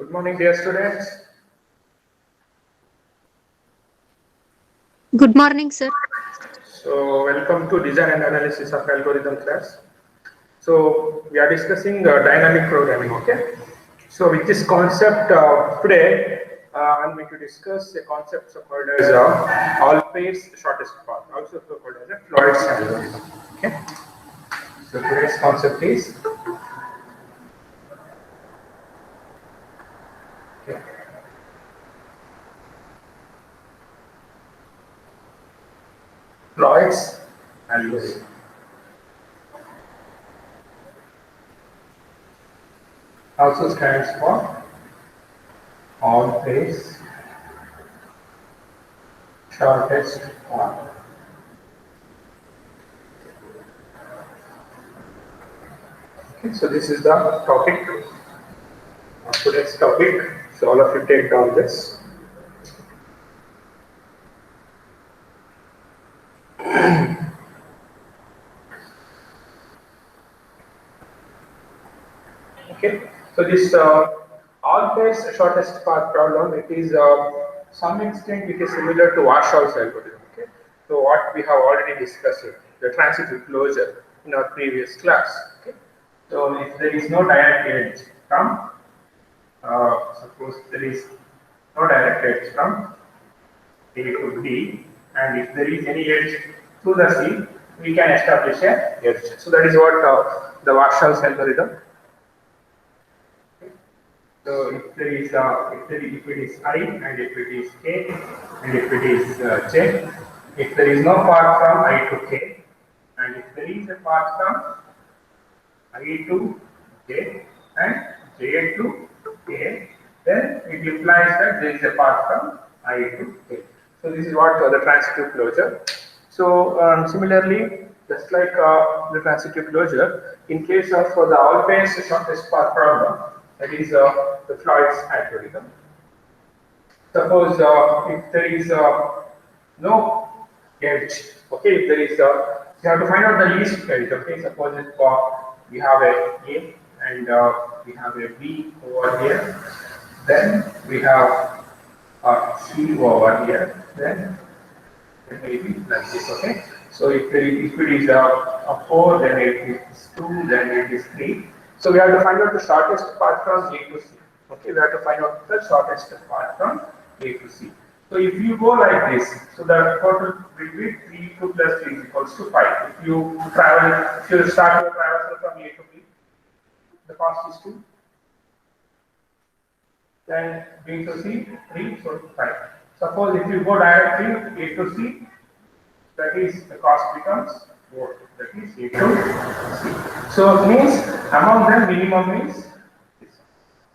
Good morning, dear students. Good morning, sir. So, welcome to Design and Analysis of Algorithm class. So, we are discussing dynamic programming. Okay. So, with this concept today, I'm going to discuss a concept called as all pairs shortest path, also called as a Floyd's algorithm. Okay. So, today's concept is okay, Floyd's algorithm. Also stands for all pairs shortest path. Okay, so this is the topic of today's topic. So all of you take down this. Okay, so this all pairs shortest path problem, it is some extent it is similar to Warshaw's algorithm. Okay, so what we have already discussed here, the transitive closure in our previous class. Okay, so if there is no direct edge from, suppose there is no direct edge from A to B, and if there is any edge to the C, we can establish a edge. So that is what the Warshaw's algorithm. So if it is I and if it is K and if it is J, if there is no path from I to K and if there is a path from I to J and J to K, then it implies that there is a path from I to K. So this is what the transitive closure. So similarly, just like the transitive closure, in case of the all pairs shortest path problem, that is the Floyd's algorithm. Suppose if there is no edge, okay, if there is you have to find out the least edge, okay. Suppose if we have a and we have a B over here, then we have C over here, then it may be like this, okay. So if it is a 4, then it is 2, then it is 3. So we have to find out the shortest path from A to C. Okay, we have to find out the shortest path from A to C. So if you go like this, so the total will be 3, 2 plus 3 is equals to 5. If you if you start your traversal from A to B, the cost is 2. Then B to C, 3, so 5. Suppose if you go directly A to C, that is the cost becomes 4, that is A to C. So it means among them minimum is this.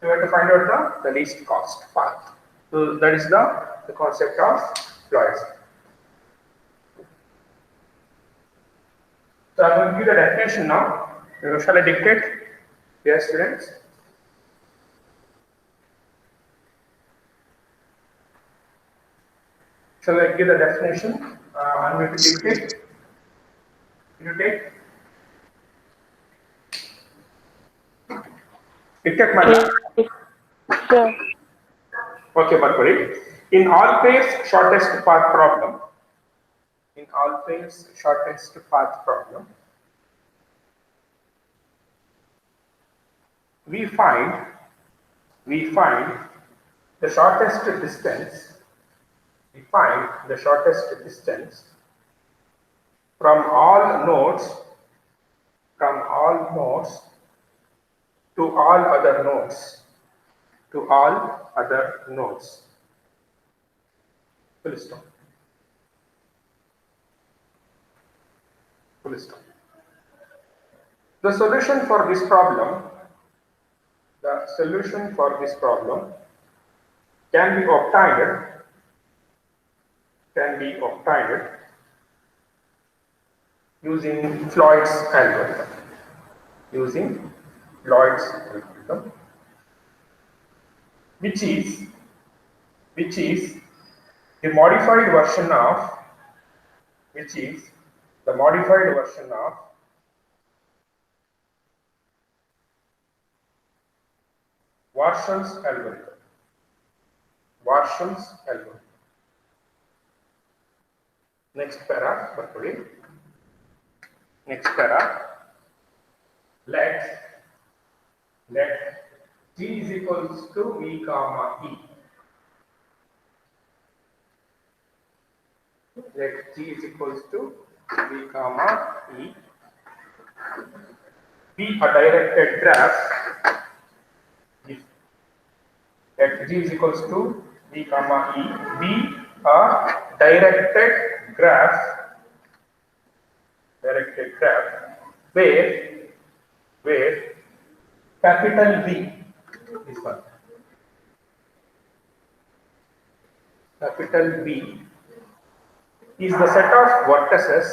So we have to find out the least cost path. So that is the concept of Floyd's. So I'm going to give the definition now. Shall I dictate? Yes, students. Shall I give the definition? I'm going to dictate. You take? Dictate my. Sure. Okay, Bhargari. In all pairs shortest path problem, in all pairs shortest path problem, we find the shortest distance. We find the shortest distance from all nodes to all other nodes to all other nodes. Full stop. Full stop. The solution for this problem, can be obtained using Floyd's algorithm. Which is the modified version of the modified version of. Warshall's algorithm. Warshall's algorithm. Next para, ಬರ್ಕೊಳ್ಳಿ. Next para. Let G is equals to V comma E. Let G is equals to V comma E be a directed graph. If let G is equals to V comma E be a directed graph where capital V is one. Capital V is the set of vertices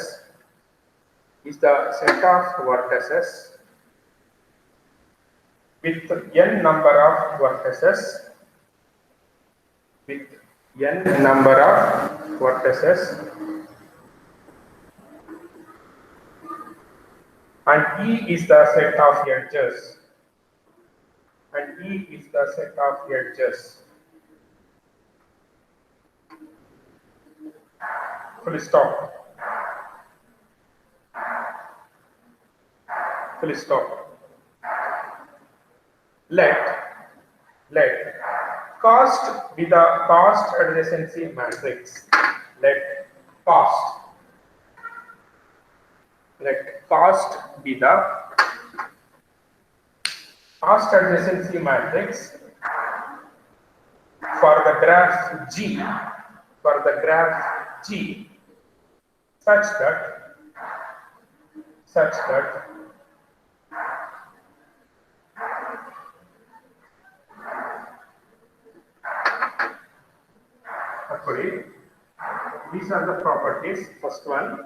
with n number of vertices and E is the set of edges full stop. Let cost be the cost adjacency matrix. Let cost be the cost adjacency matrix for the graph G such that these are the properties. First one,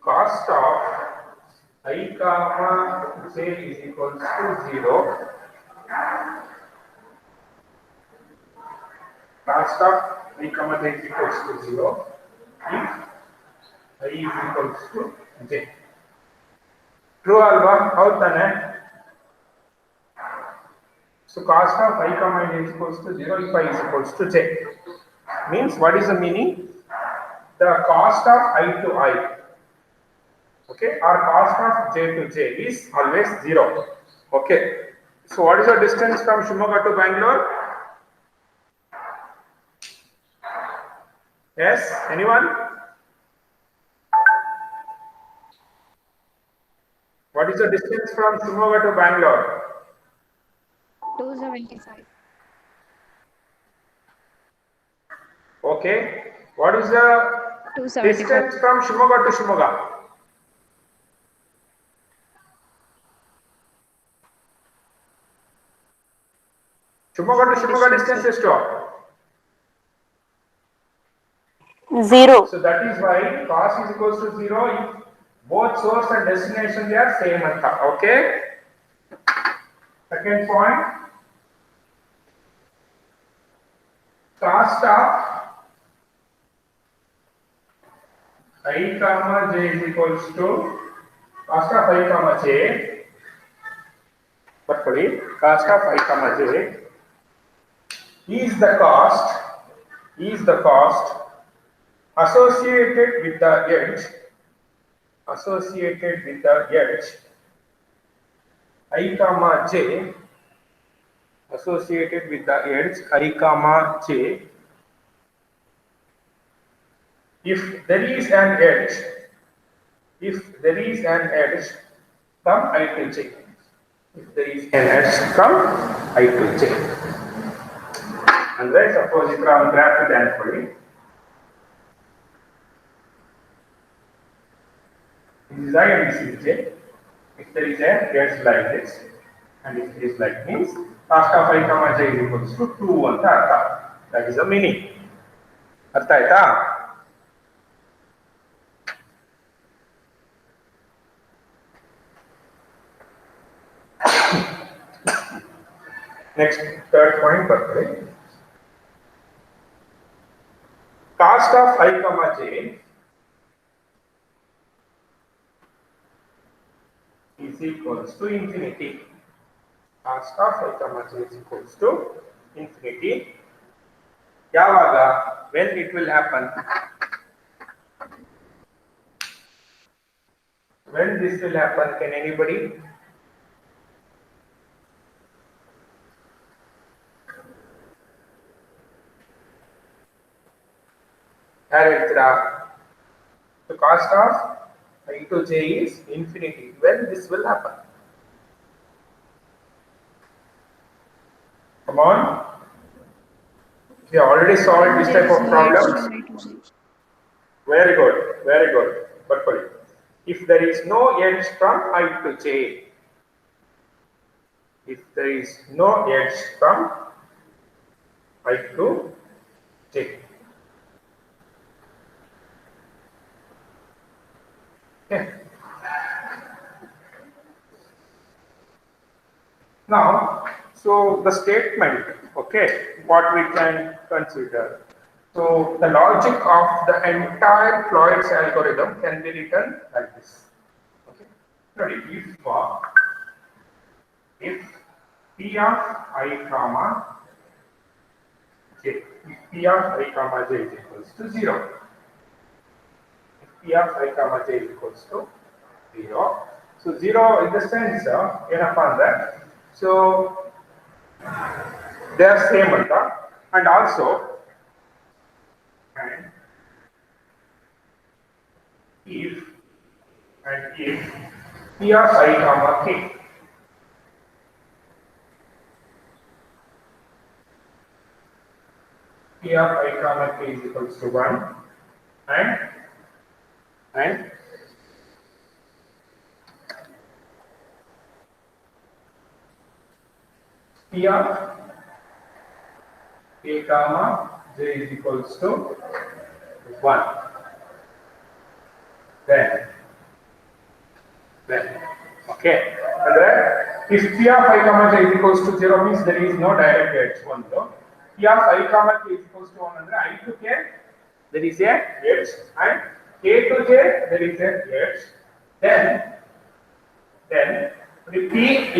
cost of I comma j is equals to 0. Cost of I comma j is equals to 0 if I is equals to j. True alva howtane? So cost of I comma j is equals to 0 if I is equals to j. Means what is the meaning? The cost of I to I, okay, or cost of j to j is always 0. Okay. So what is the distance from Shimoga to Bangalore? Yes, anyone? What is the distance from Shimoga to Bangalore? 275. Okay. What is the 275. distance from Shimoga to Shimoga? Shimoga to Shimoga distance is 0. So that is why cost is equals to 0 if both source and destination they are same anta. Okay. Second point, cost of I comma j is equals to cost of I comma j. But cost of I comma j is the cost associated with the edge I comma j associated with the edge I comma j if there is an edge from I to j. If there is an edge from I to j. And then suppose if I graph it and for it. This is I and this is j. If there is an edge like this, and if it is like means cost of I comma j is equals to 2 anta artha. That is the meaning. Artha aita? Next, third point ಬರ್ಕೊಳ್ಳಿ. Cost of I comma j is equals to infinity. Cos of I comma j is equals to infinity. Yavaga, when it will happen? When this will happen, can anybody? The cost of I to j is infinity. When this will happen? Come on. We already solved this type of problems. Very good, very good. But if there is no edge from I to j, if there is no edge from I to j, okay. Now, so the statement, okay, what we can consider. So the logic of the entire Floyd's algorithm can be written like this. Okay. Ready? If P of I comma j, if P of I comma j is equals to 0, if P of I comma j is equals to 0, so 0 in the sense upon that. So they are same and also and if P of I comma k, P of I comma k is equals to 1 and P of k comma j is equals to 1. Then okay, and if P of I comma j is equals to 0 means there is no direct edge 1 though. P of I comma k is equals to 1 under I to k there is a edge and k to j there is a edge. Then the P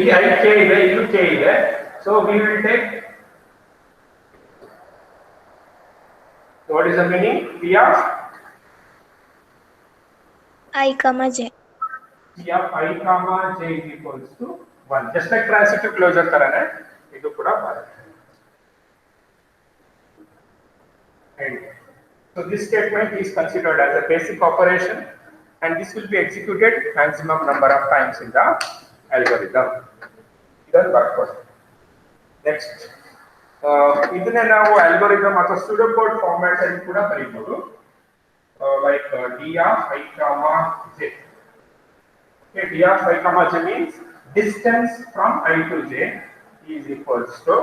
in I k is I k is so we will take, so what is the meaning? P of I comma j. P of I comma j is equals to 1. Just like transitive closure tarane idu kuda barutte. And so this statement is considered as a basic operation and this will be executed maximum number of times in the algorithm. Then backward. Next, ಇದನ್ನೇ ನಾವು algorithm ಅಥವಾ pseudocode format ಅಲ್ಲಿ ಕೂಡ ಬರೀಬಹುದು. Like d of I comma j. Okay, d of I comma j means distance from I to j is equals to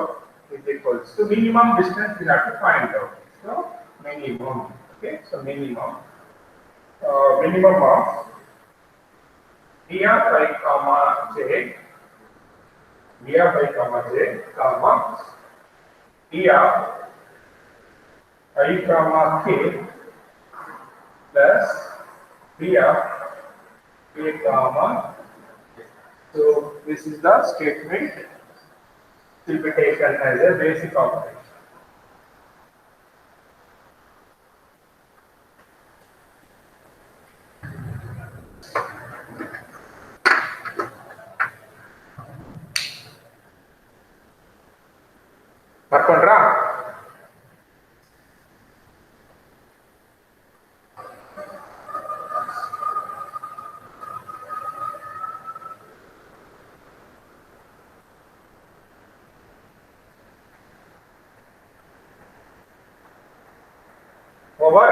minimum distance we have to find out. So minimum, okay, so minimum of d of I comma j, d of I comma j, comma d of I comma k plus d of k comma j. So this is the statement will be taken as a basic operation. ಬರ್ಕೊಂಡ್ರಾ? Over.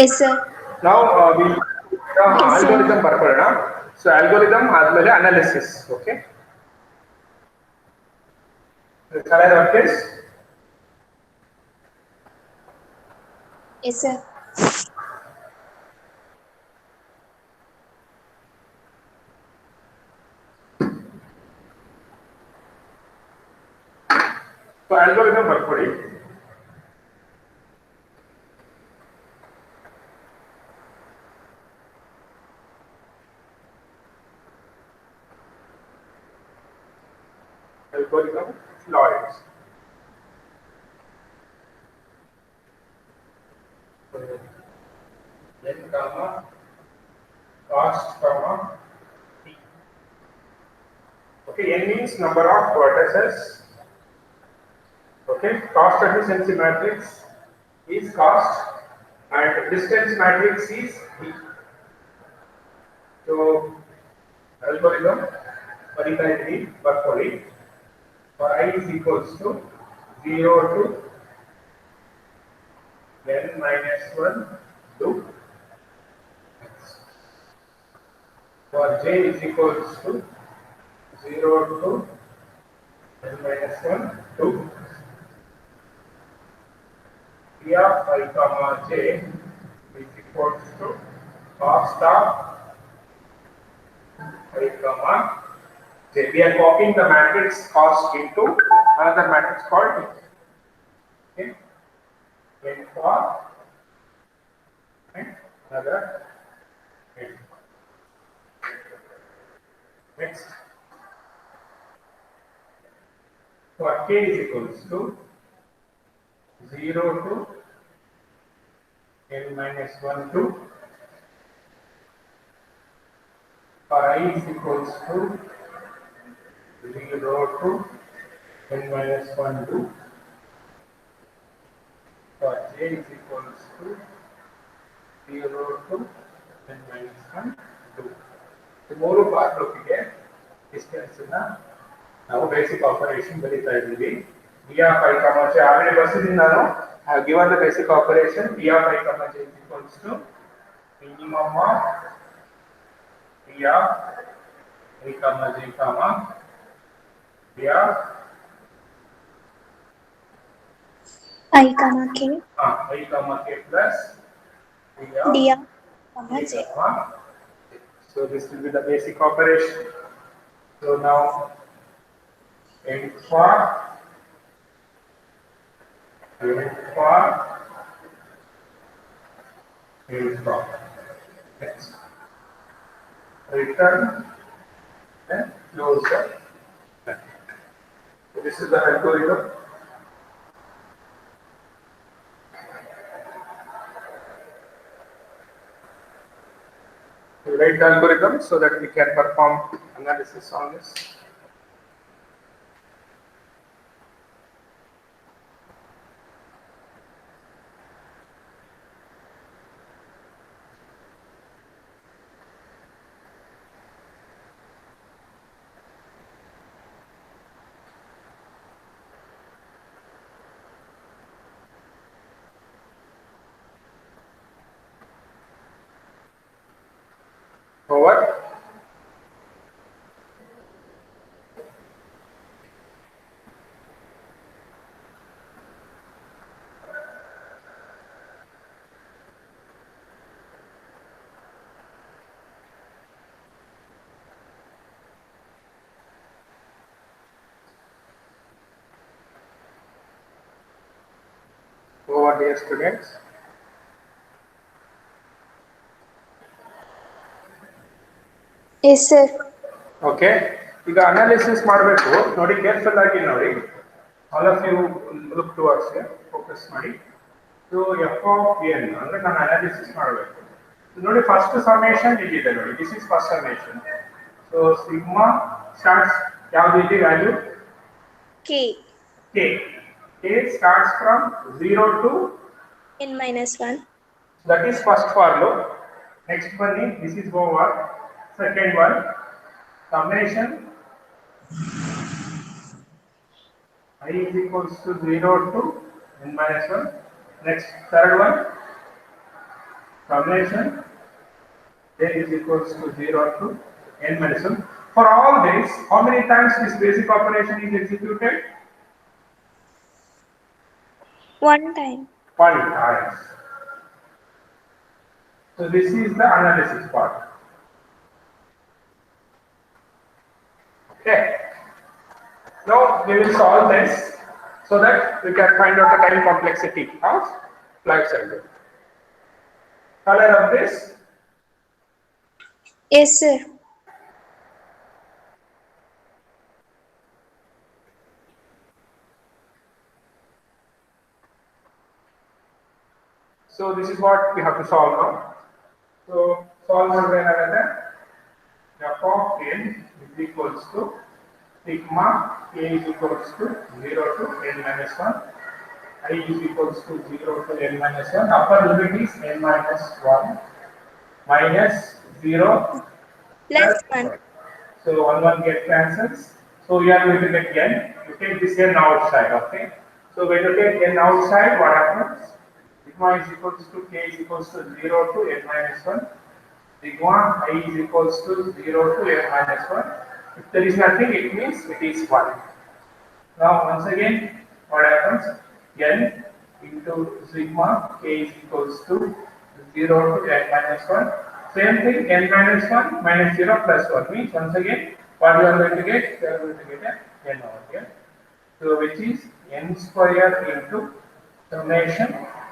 Yes, sir. Now we algorithm ಬರ್ಕೊಳ್ಳೋಣ. So algorithm ಆದ್ಮೇಲೆ analysis, okay? Shall I write this? Yes, sir. So algorithm ಬರ್ಕೊಳ್ಳಿ. algorithm Floyd's. So, n comma cost comma t. Okay, n means number of vertices. Okay, cost efficiency matrix is cost and distance matrix is t. So algorithm variability perforate for I is equals to 0 to n minus 1 to x. For j is equals to 0 to n minus 1 to p of I comma j is equals to cost of I comma j. We are copying the matrix cost into another matrix called okay, n for and another n. Next, for k is equals to 0 to n minus 1 to for I is equals to 0 to n minus 1 to for j is equals to 0 to n minus 1 to. The ಮೂರು ಪಾರ್ಟ್ಗಳಿಗೆ distance ಅನ್ನ ನಾವು basic operation ಬರೀತಾ ಇದ್ದೀವಿ. b of I comma j already ಬರ್ಸಿದ್ದೀನಿ ನಾನು. I have given the basic operation b of I comma j is equals to minimum of b of I comma j comma b of I comma k I comma k plus b of d of comma I j. comma j. So this will be the basic operation. So now n for next return and close the net. So this is the algorithm. We write the algorithm so that we can perform analysis on this. Over. Over, dear students. Yes, sir. Okay, ಈಗ analysis ಮಾಡಬೇಕು ನೋಡಿ, careful ಆಗಿ ನೋಡಿ. All of you look towards focus ಮಾಡಿ. So f of n ಅಂದ್ರೆ ನಾನು analysis ಮಾಡಬೇಕು ನೋಡಿ. ಫಸ್ಟ್ ಸಮೇಷನ್ ಇಲ್ಲಿದೆ ನೋಡಿ, this is first summation. So sigma starts ಯಾವ್ದು ಇಲ್ಲಿ value K k. K starts from 0 to n minus 1. That is first for loop. Next ಬನ್ನಿ, this is over. Second one, summation I is equals to 0 to n minus 1. Next, third one, summation j is equals to 0 to n minus 1. For all this, how many times this basic operation is executed? One time. One time. So this is the analysis part. Okay. Now we will solve this so that we can find out the time complexity of life cycle. Color of this? Yes, sir. So this is what we have to solve now. So solve one way or another. F of n is equals to sigma k is equals to 0 to n minus 1, I is equals to 0 to n minus 1, upper limit is n minus 1 minus 0 Plus plus 1. 1. So 1 get cancels. So you are going to get n. You take this n outside, okay? So when you take n outside, what happens? Sigma is equals to k is equals to 0 to n minus 1. Sigma I is equals to 0 to n minus 1. If there is nothing, it means it is 1. Now once again, what happens? N into sigma k is equals to 0 to n minus 1. Same thing, n minus 1 minus 0 plus 1 means once again, what you are going to get? You are going to get a n over here. So which is n square into summation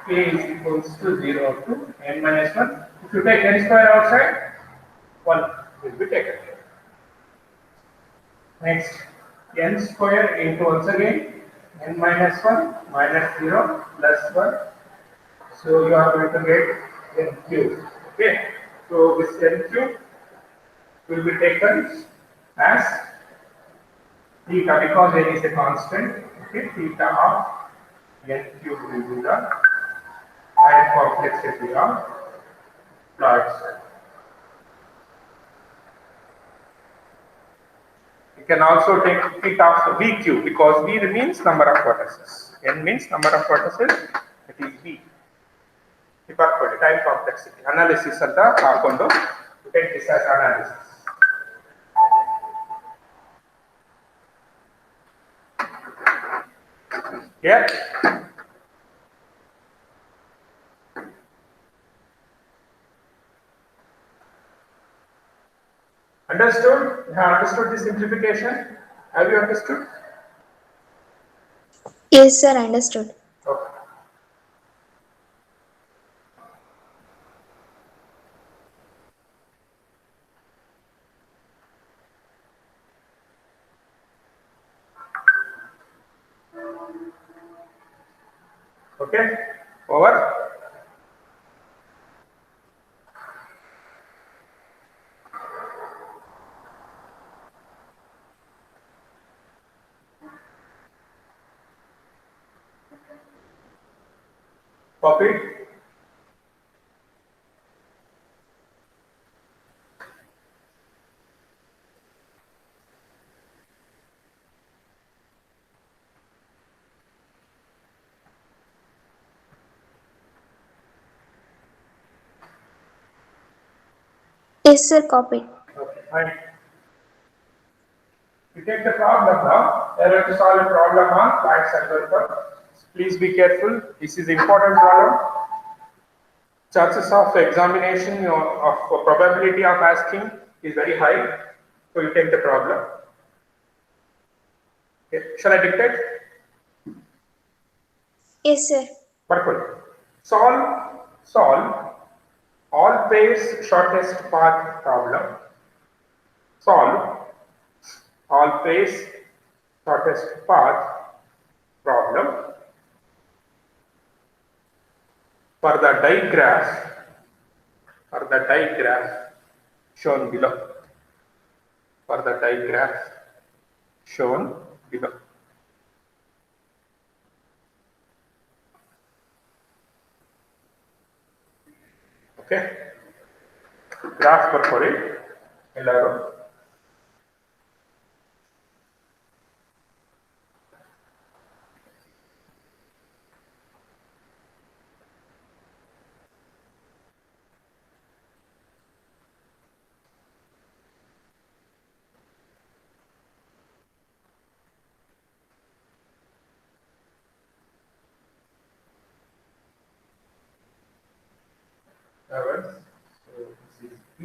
k is equals to 0 to n minus 1. If you take n square outside, 1 will be taken. Next, n square into once again n minus 1 minus 0 plus 1. So you are going to get n cube. Okay. So this n cube will be taken as theta because n is a constant. Okay. Theta of n cube will be the time complexity of Floyd cell. You can also take theta of v cube because v means number of vertices. N means number of vertices. It is v. Hyperbole, time complexity. Analysis ಅಂತ ಹಾಕೊಂಡು you take this as analysis. Yeah. Understood? You have understood this simplification? Have you understood? Yes, sir, understood. Okay. Okay. Over. Copy. Yes, sir, copied. Okay. Fine. You take the problem now. You have to solve a problem on Floyd's algorithm. Please be careful. This is important problem. Chances of examination of probability of asking is very high. So you take the problem. Okay. Shall I dictate? Yes, sir. Purple. Solve all pairs shortest path problem. Solve all pairs shortest path problem for the digraph shown below. For the digraph shown below. Okay. Graph ಬರ್ಕೊಳ್ಳಿ ಎಲ್ಲರೂ. So this is P.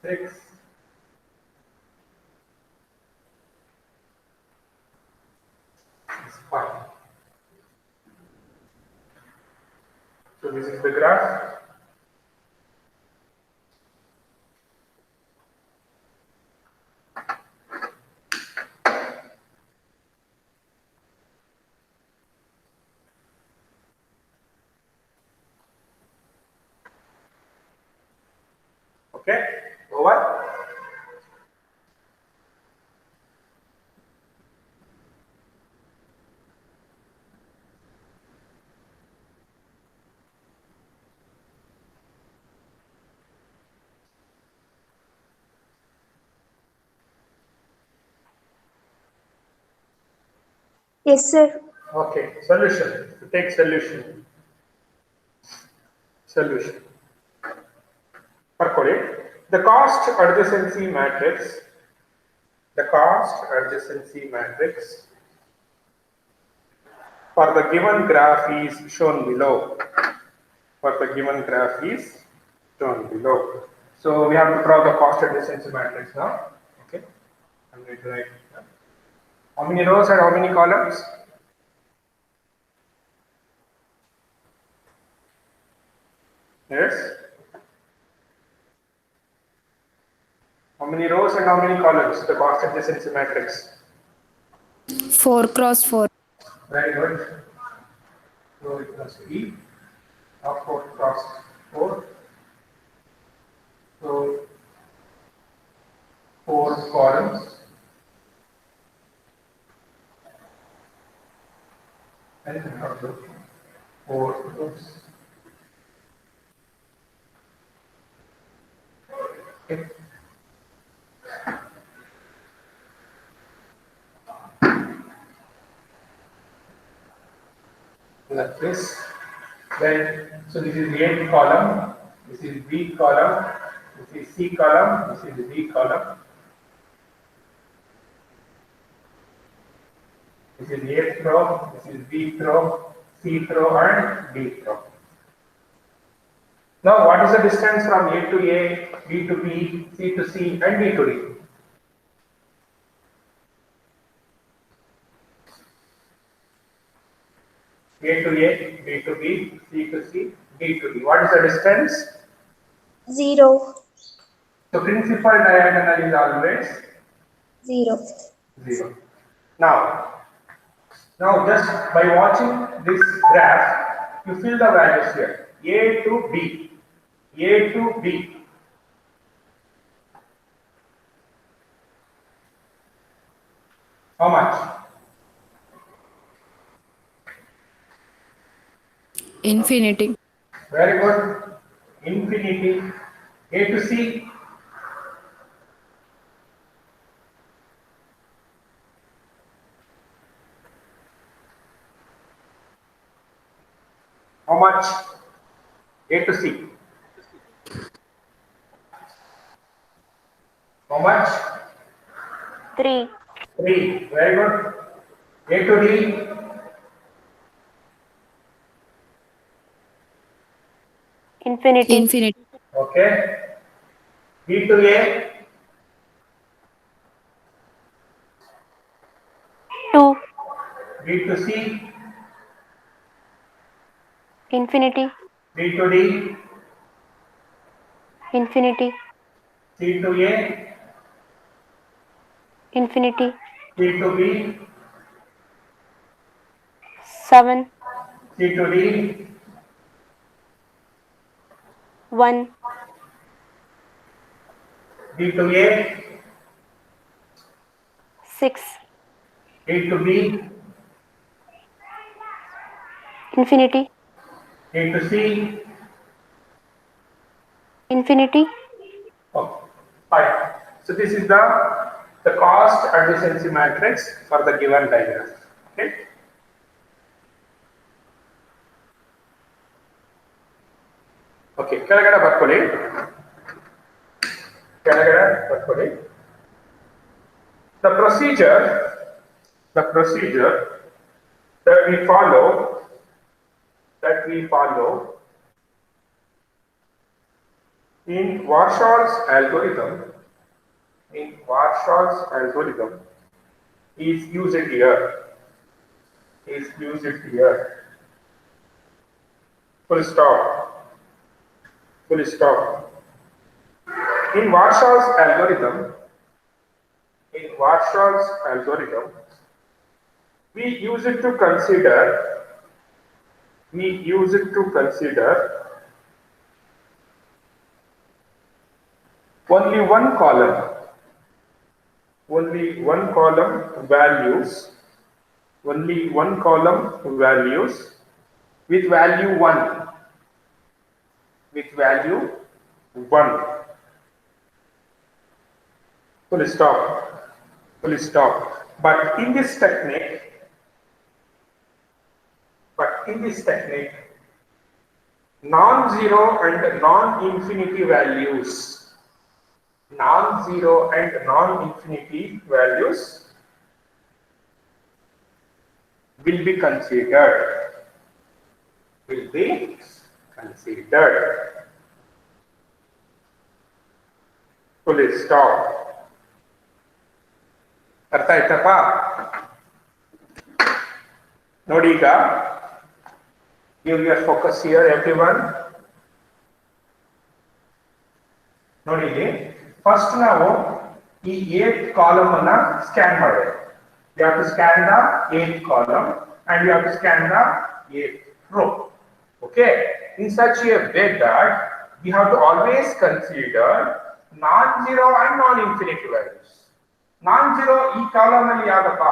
Six. Is 5. So this is the graph. Okay, over. Yes, sir. Okay, solution. To take solution. Solution. The cost adjacency matrix. The cost adjacency matrix for the given graph is shown below. For the given graph is shown below. So we have to draw the cost adjacency matrix now. Okay, I'm going to write it. How many rows and how many columns? Yes. How many rows and how many columns? The cost adjacency matrix. 4 cross 4. Very good. So it must be of 4 cross 4. So 4 columns and also 4 rows. Okay. Like this. Then, so this is A column, this is B column, this is C column, this is D column. This is A row, this is B row, C row, and D row. Now, what is the distance from A to A, B to B, C to C, and D to D? A to A, B to B, C to C, D to D. What is the distance? 0. So, principal diagonal is always 0. 0. Now just by watching this graph, you fill the values here. A to B, A to B. How much? Infinity. Very good. Infinity. A to C. How much? A to C. How much? 3. 3. Very good. A to D. Infinity. Infinity. Okay. B to A. 2. B to C. Infinity. B to D. Infinity. C to A. Infinity. C to B. 7. C to D. 1. D to A. 6. A to B. Infinity. A to C. Infinity. Oh, fine. So this is the cost adjacency matrix for the given diagram. Okay. Okay. ಕೆಳಗಡೆ ಬರ್ಕೊಳ್ಳಿ. ಕೆಳಗಡೆ ಬರ್ಕೊಳ್ಳಿ. The procedure that we follow in Warshaw's algorithm is used here. Full stop. In Warshaw's algorithm, we use it to consider only one column values, only one column values with value 1, full stop. But in this technique, non-zero and non-infinity values, will be considered. Full stop. ಅರ್ಥ ಆಯ್ತಪ್ಪ? ನೋಡಿ ಈಗ give your focus here everyone. ನೋಡಿ ಇಲ್ಲಿ first ನಾವು ಈ 8th column ಅನ್ನ scan ಮಾಡಬೇಕು. You have to scan the 8th column and you have to scan the 8th row. Okay, in such a way that we have to always consider non-zero and non-infinity values. Non-zero ಈ column ಅಲ್ಲಿ ಯಾವ್ದಪ್ಪ?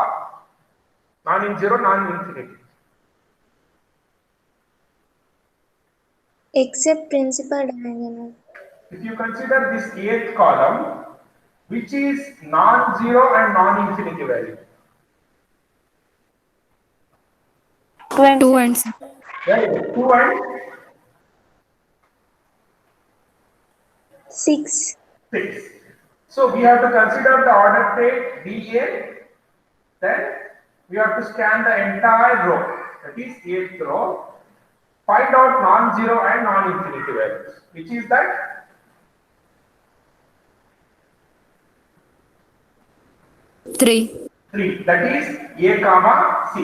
Non-zero, non-infinity. Except principal diagonal. If you consider this 8th column, which is non-zero and non-infinity value? 2 and 6. Right, 2 and 6. 6. So we have to consider the order take DA, then we have to scan the entire row, that is 8th row, find out non-zero and non-infinity values, which is that 3. 3, that is A comma C.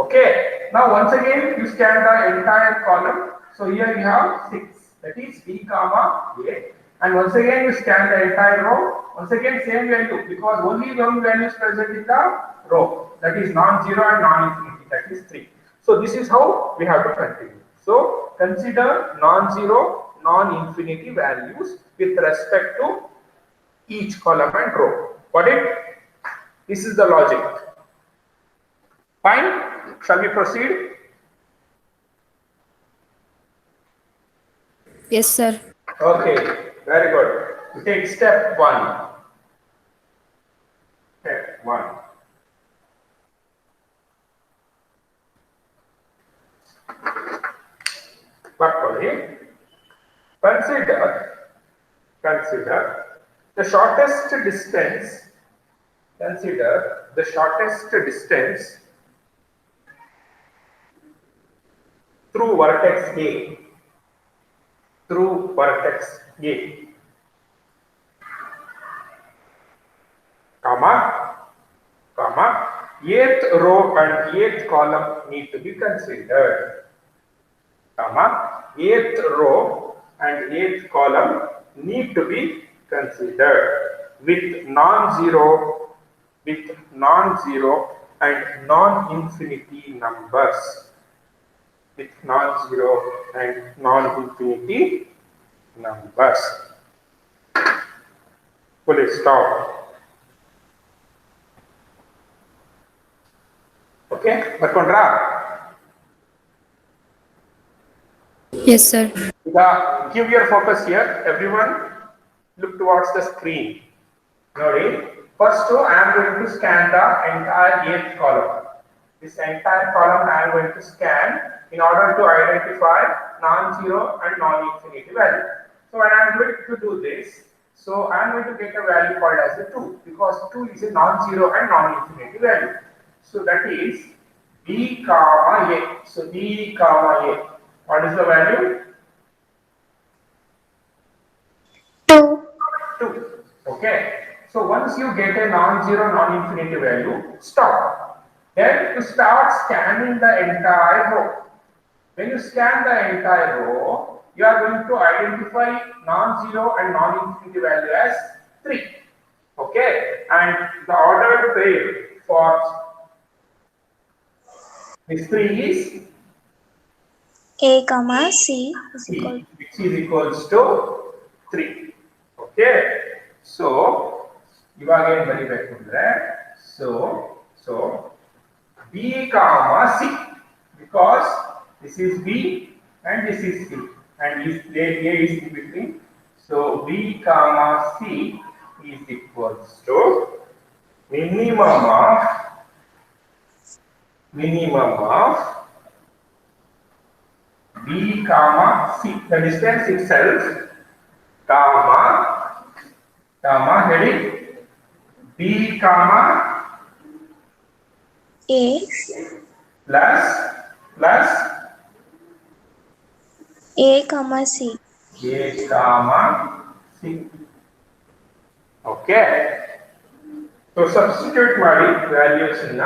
Okay, now once again you scan the entire column, so here you have 6, that is B comma A, and once again you scan the entire row, once again same value, because only one value is present in the row, that is non-zero and non-infinity, that is 3. So this is how we have to continue. So consider non-zero, non-infinity values with respect to each column and row. Got it? This is the logic. Fine? Shall we proceed? Yes, sir. Okay, very good. We take step 1. Step 1. What for it? Consider the shortest distance. Consider the shortest distance through vertex A. Comma, 8th row and 8th column need to be considered. Comma, 8th row and 8th column need to be considered with non-zero and non-infinity numbers. With non-zero and non-infinity numbers. Full stop. Okay, ಬರ್ಕೊಂಡ್ರಾ? Yes, sir. Give your focus here, everyone. Look towards the screen. ನೋಡಿ, first I am going to scan the entire 8th column. This entire column I am going to scan in order to identify non-zero and non-infinity value. So when I am going to do this, so I am going to get a value called as a 2, because 2 is a non-zero and non-infinity value. So that is B comma A. So B comma A. What is the value? 2. 2. Okay. So once you get a non-zero, non-infinity value, stop. Then you start scanning the entire row. When you scan the entire row, you are going to identify non-zero and non-infinity value as 3. Okay, and the ordered pair for this 3 is A comma C is C, equal which is equals to 3. Okay. Okay, so ಇವಾಗ ಏನು ಬರಿಬೇಕು ಅಂದ್ರೆ so B comma C, because this is B and this is C and this A is in between, so B comma C is equals to minimum of B comma C, the distance itself, comma heading B comma A plus A comma C. A comma C. Okay, so substitute ಮಾಡಿ values ನ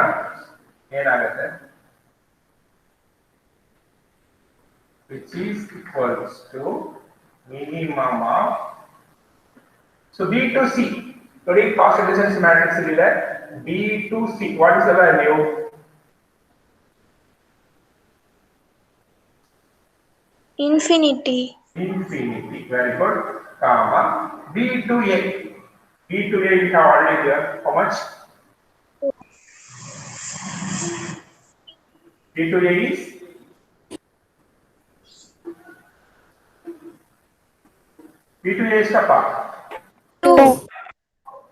ಏನಾಗುತ್ತೆ, which is equals to minimum of, so B to C, ನೋಡಿ cost efficiency matrix ಇದೆ, B to C, what is the value? Infinity. Very good, comma B to A, we have already there, how much? B to A is is the part 2.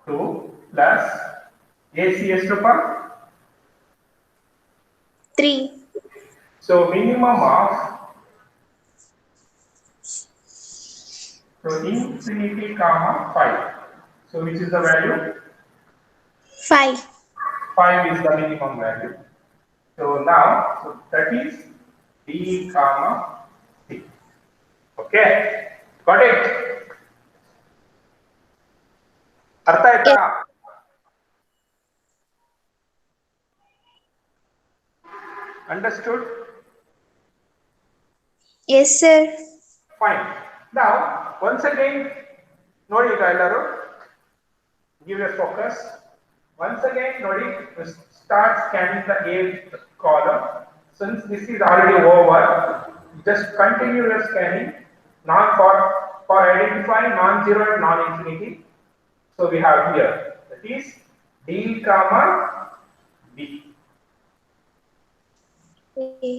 2 plus AC is the part 3. so minimum of, so infinity comma 5, so which is the value? 5. 5 is the minimum value, so now so that is B comma C. Okay, got it? ಅರ್ಥ ಆಯ್ತಾ? Understood? Yes, sir. Fine. Now, once again, ನೋಡಿ ಈಗ ಎಲ್ಲರೂ give your focus. Once again, ನೋಡಿ, start scanning the eighth column. Since this is already over, just continue your scanning. For identifying non-zero and non-infinity. So we have here, that is D comma B. A.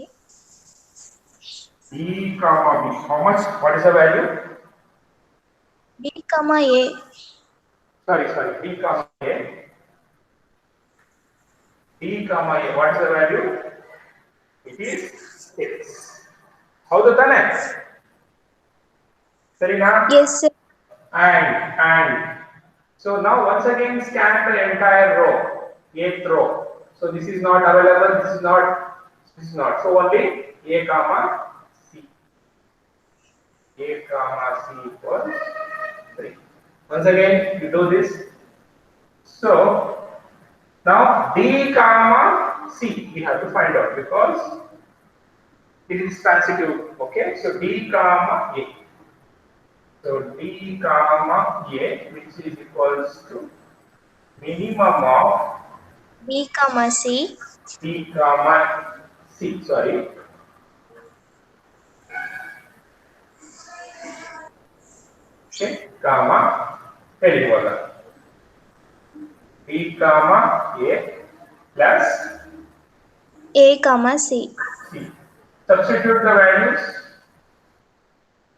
D comma B. How much? What is the value? B comma A. Sorry. D comma A. D comma A. What is the value? It is 6. How's the next? Sarina? Yes, sir. And so now once again scan the entire row, 8th row. So this is not available, this is not. So only A comma C. A comma C equals 3. Once again you do this. So now D comma C we have to find out because it is transitive. Okay, so D comma A. So D comma A, which is equals to minimum of B comma C. D comma C, sorry. Okay, comma heading order. B comma A plus A comma C. C. Substitute the values.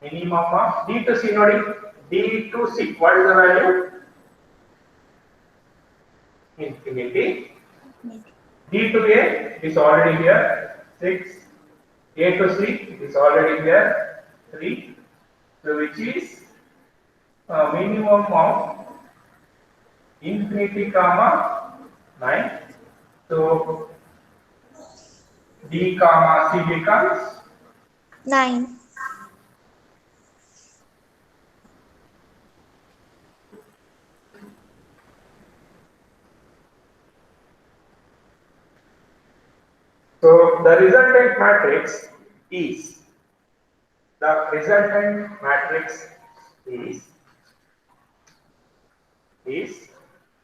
Minimum of D to C, nodi. D to C, what is the value? Infinity. D to A is already here, 6. A to C is already here, 3. So which is minimum of infinity comma 9. So D comma C becomes 9. So the resultant matrix is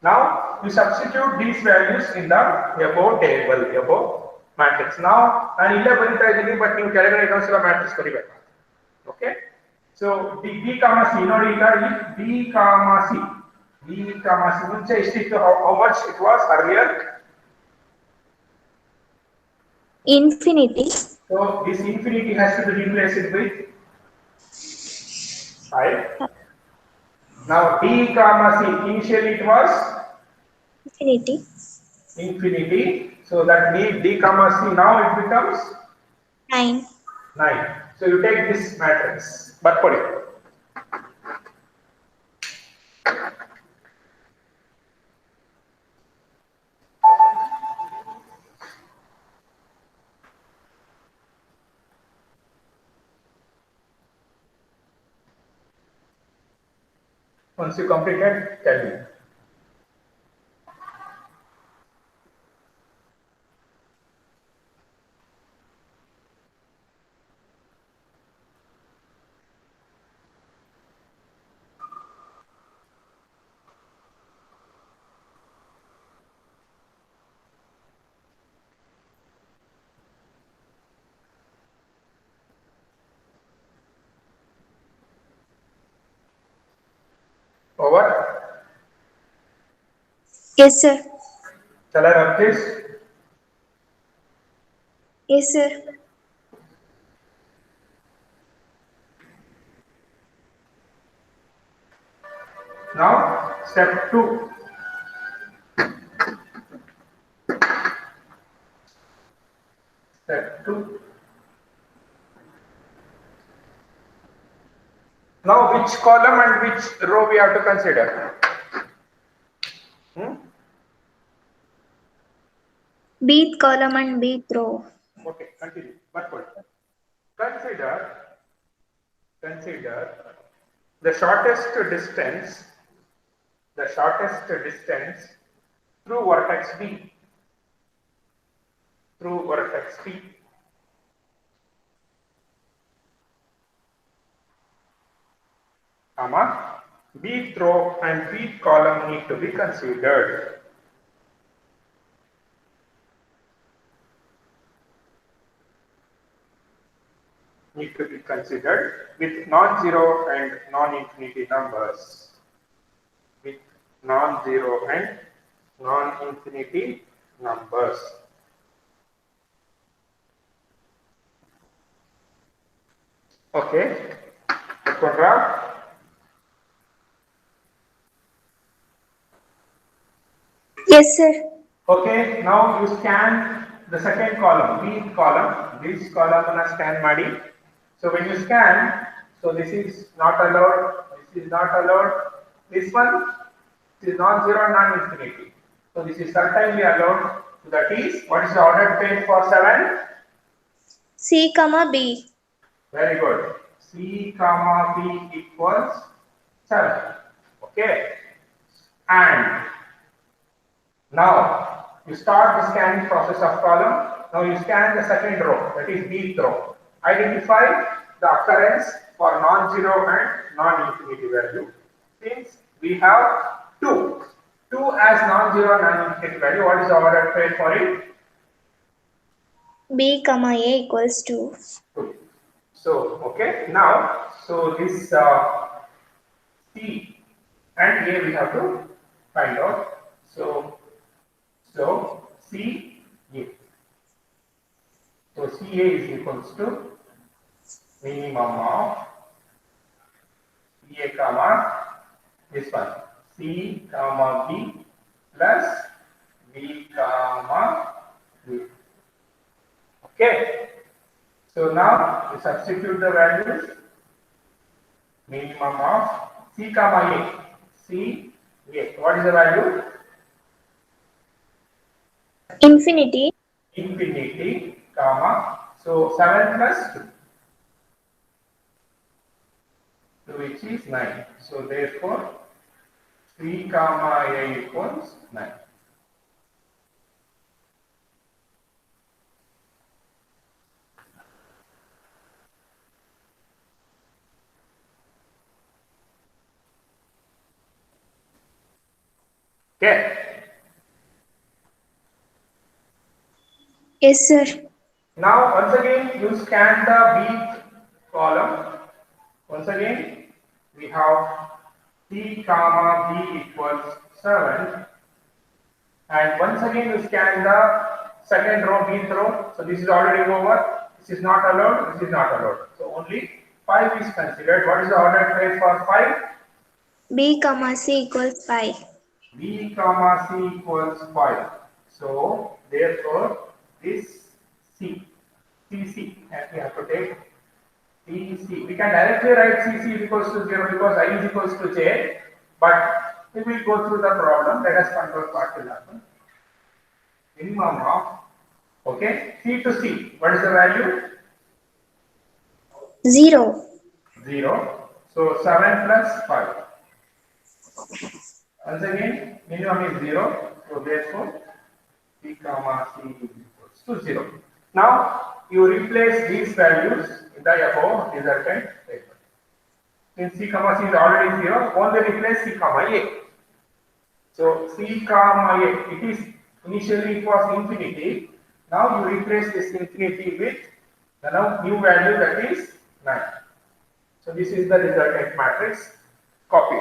now you substitute these values in the above table, above matrix. Now ನಾನು ಇಲ್ಲೇ ಬರೀತಾ ಇದ್ದೀನಿ, but ನೀವು ಕೆಳಗಡೆ ಇನ್ನೊಂದ್ಸಲ matrix ಬರೀಬೇಕು. Okay, So B comma C, no data, B comma C. B comma C, which I stick to how much it was earlier. Infinity. So this infinity has to be replaced with 5. Now D comma C, initially it was Infinity. infinity. So that means D comma C, now it becomes 9. 9. So you take this matrix, but put it. Once you complete it, tell me. Over. Yes, sir. Shall I run this? Yes, sir. Now, step 2. Step 2. Now, which column and which row we have to consider? Bth column and bth row. Okay, continue. But what? Consider the shortest distance through vertex B. Through vertex B. Comma, bth row and bth column need to be considered. Need to be considered with non-zero and non-infinity numbers. With non-zero and non-infinity numbers. Okay, Konra. Yes, sir. Okay, now you scan the second column, bth column. This column gonna scan Madi. So when you scan, so this is not allowed, this is not allowed. This one is non-zero, non-infinity. So this is certainly allowed. So that is, what is the ordered pair for 7? C comma B. Very good. C comma B equals 7. Okay. And now you start the scanning process of column. Now you scan the second row, that is bth row. Identify the occurrence for non-zero and non-infinity value. Since we have 2 as non-zero non-infinity value, what is the ordered pair for it? B comma A equals 2. 2. So, okay, now, so this C and A we have to find out. So C A. So CA is equals to minimum of CA comma this one C comma B plus B comma B. Okay. So now we substitute the values. Minimum of C comma A. C A. What is the value? Infinity. Infinity comma. So 7 plus 2, which is 9. So therefore, 3 comma A equals 9. Okay. Yes, sir. Now once again you scan the bth column. Once again, we have C comma B equals 7. And once again, we scan the second row, bth row. So this is already over. This is not allowed. This is not allowed. So only 5 is considered. What is the ordered place for 5? B comma C equals 5. B comma C equals 5. So therefore, this C, CC, and we have to take CC. We can directly write CC equals to 0 because I is equals to J. But we will go through the problem. Let us control part will happen. Minimum of, okay, C to C. What is the value? 0. 0. So 7 plus 5. Once again, minimum is 0. So therefore, C comma C equals to 0. Now, you replace these values in the above resultant table. Since C comma C is already 0, only replace C comma A. So C comma A, it is initially it was infinity. Now you replace this infinity with the now new value that is 9. So this is the resultant matrix. Copy.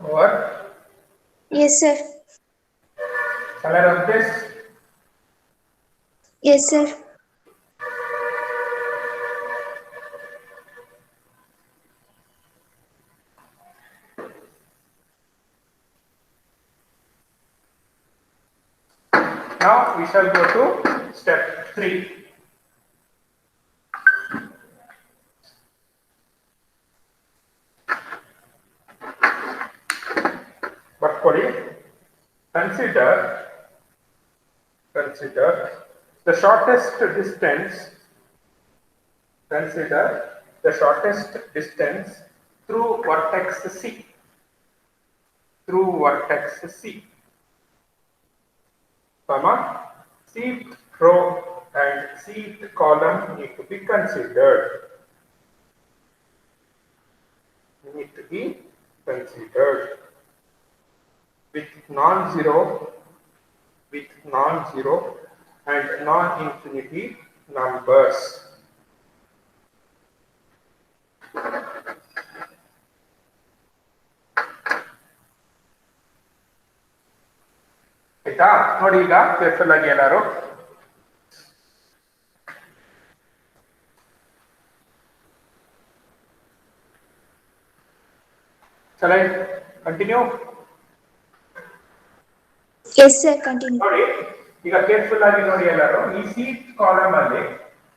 Over. Yes, sir. Shall I run this? Yes, sir. Now we shall go to step 3. But consider the shortest distance. Consider the shortest distance through vertex C. Through vertex C. Comma, seat row and seat column need to be considered. Need to be considered with non-zero and non-infinity numbers. ಆಯ್ತಾ ನೋಡಿ ಈಗ careful ಆಗಿ ಎಲ್ಲರೂ Shall I continue? Yes, sir. Continue. ನೋಡಿ ಈಗ careful ಆಗಿ ನೋಡಿ ಎಲ್ಲರೂ ಈ ಸೀಟ್ ಕಾಲಮ್ ಅಲ್ಲಿ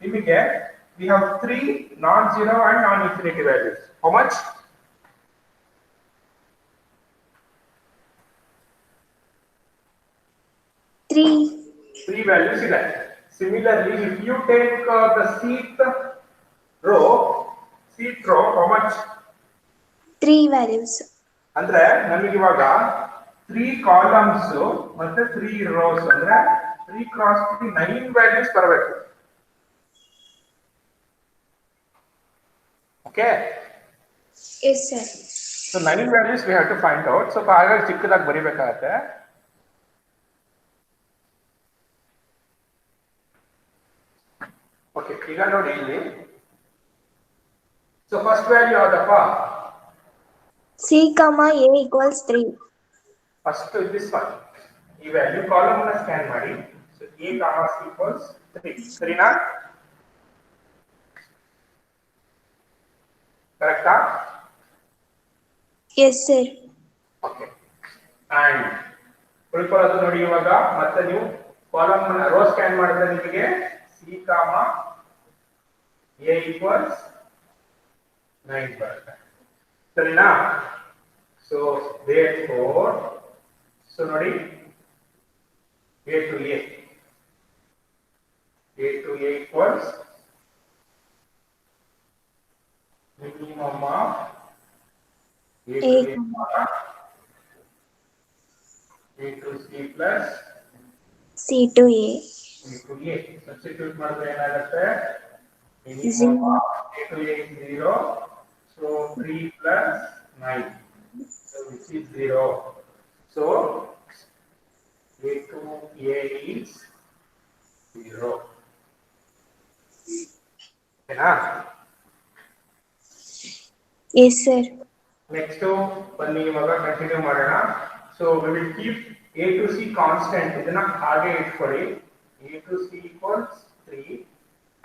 ನಿಮಗೆ we have 3 non-zero and non-infinity values. How much? 3. 3 values ಇದೆ. Similarly, if you take the seat row, how much? 3 values. ಅಂದ್ರೆ ನಮಗೆ ಇವಾಗ 3 ಕಾಲಮ್ಸ್ ಮತ್ತೆ 3 ರೋಸ್ ಅಂದ್ರೆ 3 ಕ್ರಾಸ್ 9 ವ್ಯಾಲ್ಯೂಸ್ ಬರಬೇಕು. Okay. Yes, sir. So 9 values we have to find out. So ಹಾಗಾಗಿ ಚಿಕ್ಕದಾಗಿ ಬರಿಬೇಕಾಗುತ್ತೆ. Okay, ಈಗ ನೋಡಿ ಇಲ್ಲಿ. So first value ಯಾವ್ದಪ್ಪ? C comma A equals 3. First this one. ಈ ವ್ಯಾಲ್ಯೂ ಕಾಲಮ್ ಅನ್ನು ಸ್ಕ್ಯಾನ್ ಮಾಡಿ. So A comma C equals 3. ಸರಿನಾ? ಕರೆಕ್ಟಾ? Yes, sir. ಓಕೆ. ಅಂಡ್ ಉಳ್ಕೊಳ್ಳೋದು ನೋಡಿ ಇವಾಗ ಮತ್ತೆ ನೀವು ಕಾಲಮ್ ಅನ್ನು ರೋ ಸ್ಕ್ಯಾನ್ ಮಾಡಿದ್ರೆ ನಿಮಗೆ C comma A equals 9 ಬರುತ್ತೆ. ಸರಿನಾ? So therefore, so ನೋಡಿ A to A. A to A equals minimum of A to A comma A to C plus C to A. A to A. Substitute ಮಾಡಿದ್ರೆ ಏನಾಗುತ್ತೆ? Minimum 0. of A to A is 0. So 3 plus 9. So which is 0. So A to A is 0. ಓಕೆನಾ? Yes, sir. Next ಬನ್ನಿ ಇವಾಗ continue ಮಾಡೋಣ. So we will keep A to C constant, ಇದನ್ನ ಹಾಗೆ ಇಟ್ಕೊಳ್ಳಿ. A to C equals 3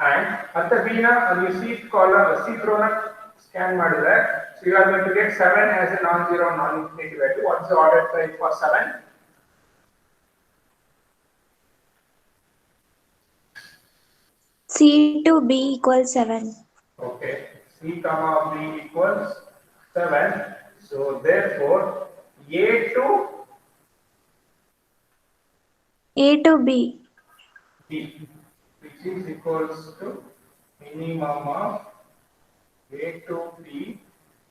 and at the B na you see column C row na scan ಮಾಡಿದ್ರೆ so you are going to get 7 as a non-zero non-infinity value. What's the order size for 7? C to B equals 7. Okay, C comma B equals 7. So therefore A to B. B, which is equals to minimum of A to B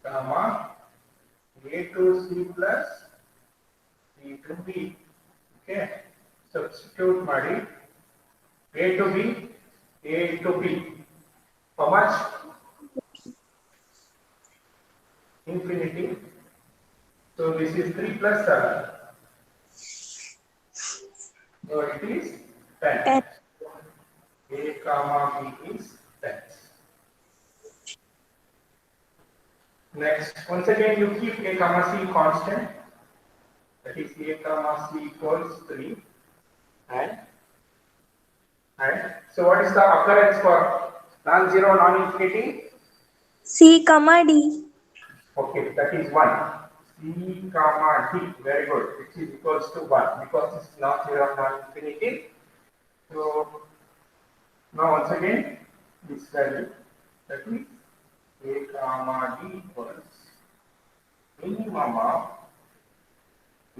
comma A to C plus C to B. Okay, substitute ಮಾಡಿ A to B, A to B. How much? Infinity. So this is 3 plus 7. So it is 10. 10. A comma B is 10. Next, once again you keep A comma C constant. That is A comma C equals 3. And so what is the occurrence for non-zero non-infinity? C comma D. Okay, that is 1. C comma D, very good, which is equals to 1 because this is non-zero non-infinity. So now once again this value, that is A comma D equals minimum of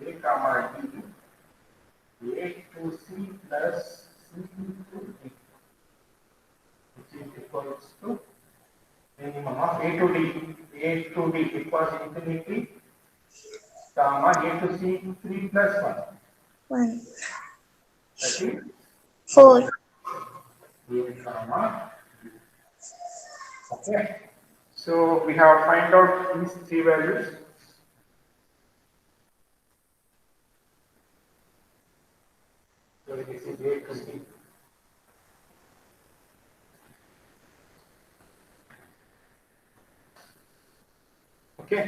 A comma D A to C plus C to D, which is equals to minimum of A to D equals infinity comma A to C 3 plus 1. 1. That is 4. A comma D. Okay. So we have find out these three values. So this is A to C. Okay.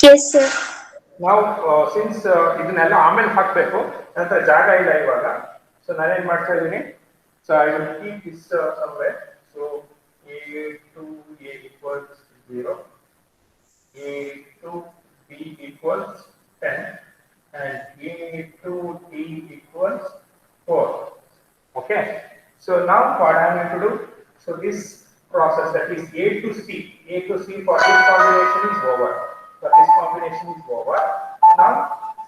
Yes, sir. Now since ಇದನ್ನೆಲ್ಲ ಆಮೇಲೆ ಹಾಕಬೇಕು, ನಂತರ ಜಾಗ ಇಲ್ಲ ಇವಾಗ, so ನಾನು ಏನು ಮಾಡ್ತಾ ಇದ್ದೀನಿ, so I will keep this somewhere. So A to A equals 0, A to B equals 10 and A to D equals 4. Okay, so now what I am going to do, so this process, that is A to C for this combination is over. For this combination is over. Now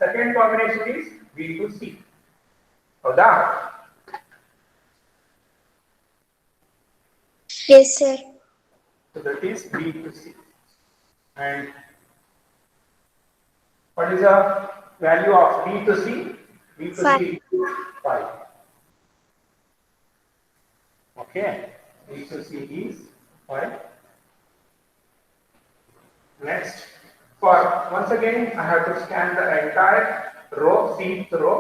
second combination is B to C. ಹೌದಾ? Yes, sir. So that is B to C. And what is the value of B to C? B to C is 5. Okay, B to C is 5. Next, for once again I have to scan the entire row, Cth row,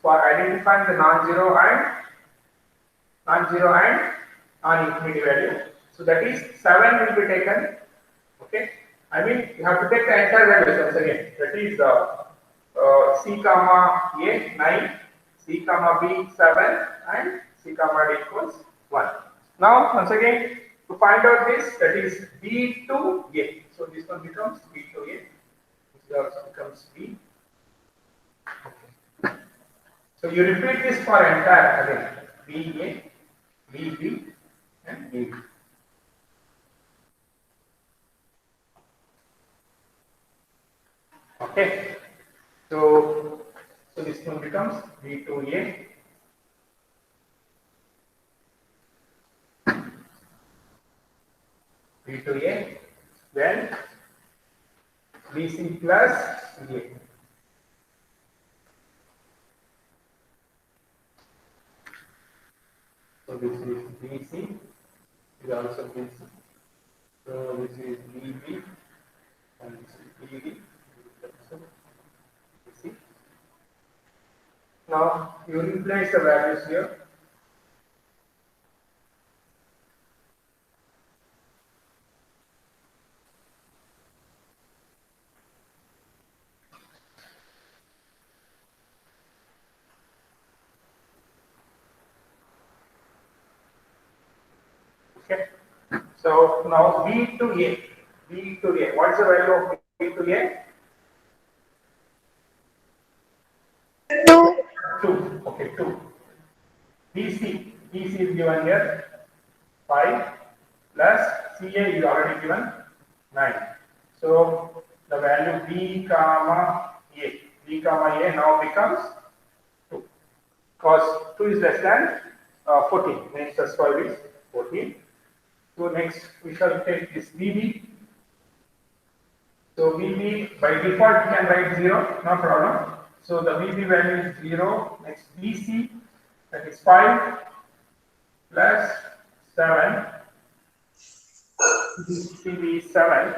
for identifying the non-zero and non-infinity value. So that is 7 will be taken. Okay, I mean you have to take the entire values once again. That is C comma A 9, C comma B 7 and C comma D equals 1. Now once again to find out this, that is B to A. So this one becomes B to A. This also becomes B. Okay. So you repeat this for entire again. B A, B B and B B. Okay. So this one becomes B2A. B2A, then BC plus A. So this is BC, is also BC. So this is BB and this is BD. So BC. Now you replace the values here. Okay. So now B to A. B to A. What is the value of B to A? 2. 2. Okay, 2. BC. BC is given here 5 plus CA is already given 9. So the value B comma A. B comma A now becomes 2. Because 2 is less than 14. Means the square is 14. So next we shall take this BB. So BB by default we can write 0, no problem. So the BB value is 0. Next BC, that is 5 plus 7. BB is 7.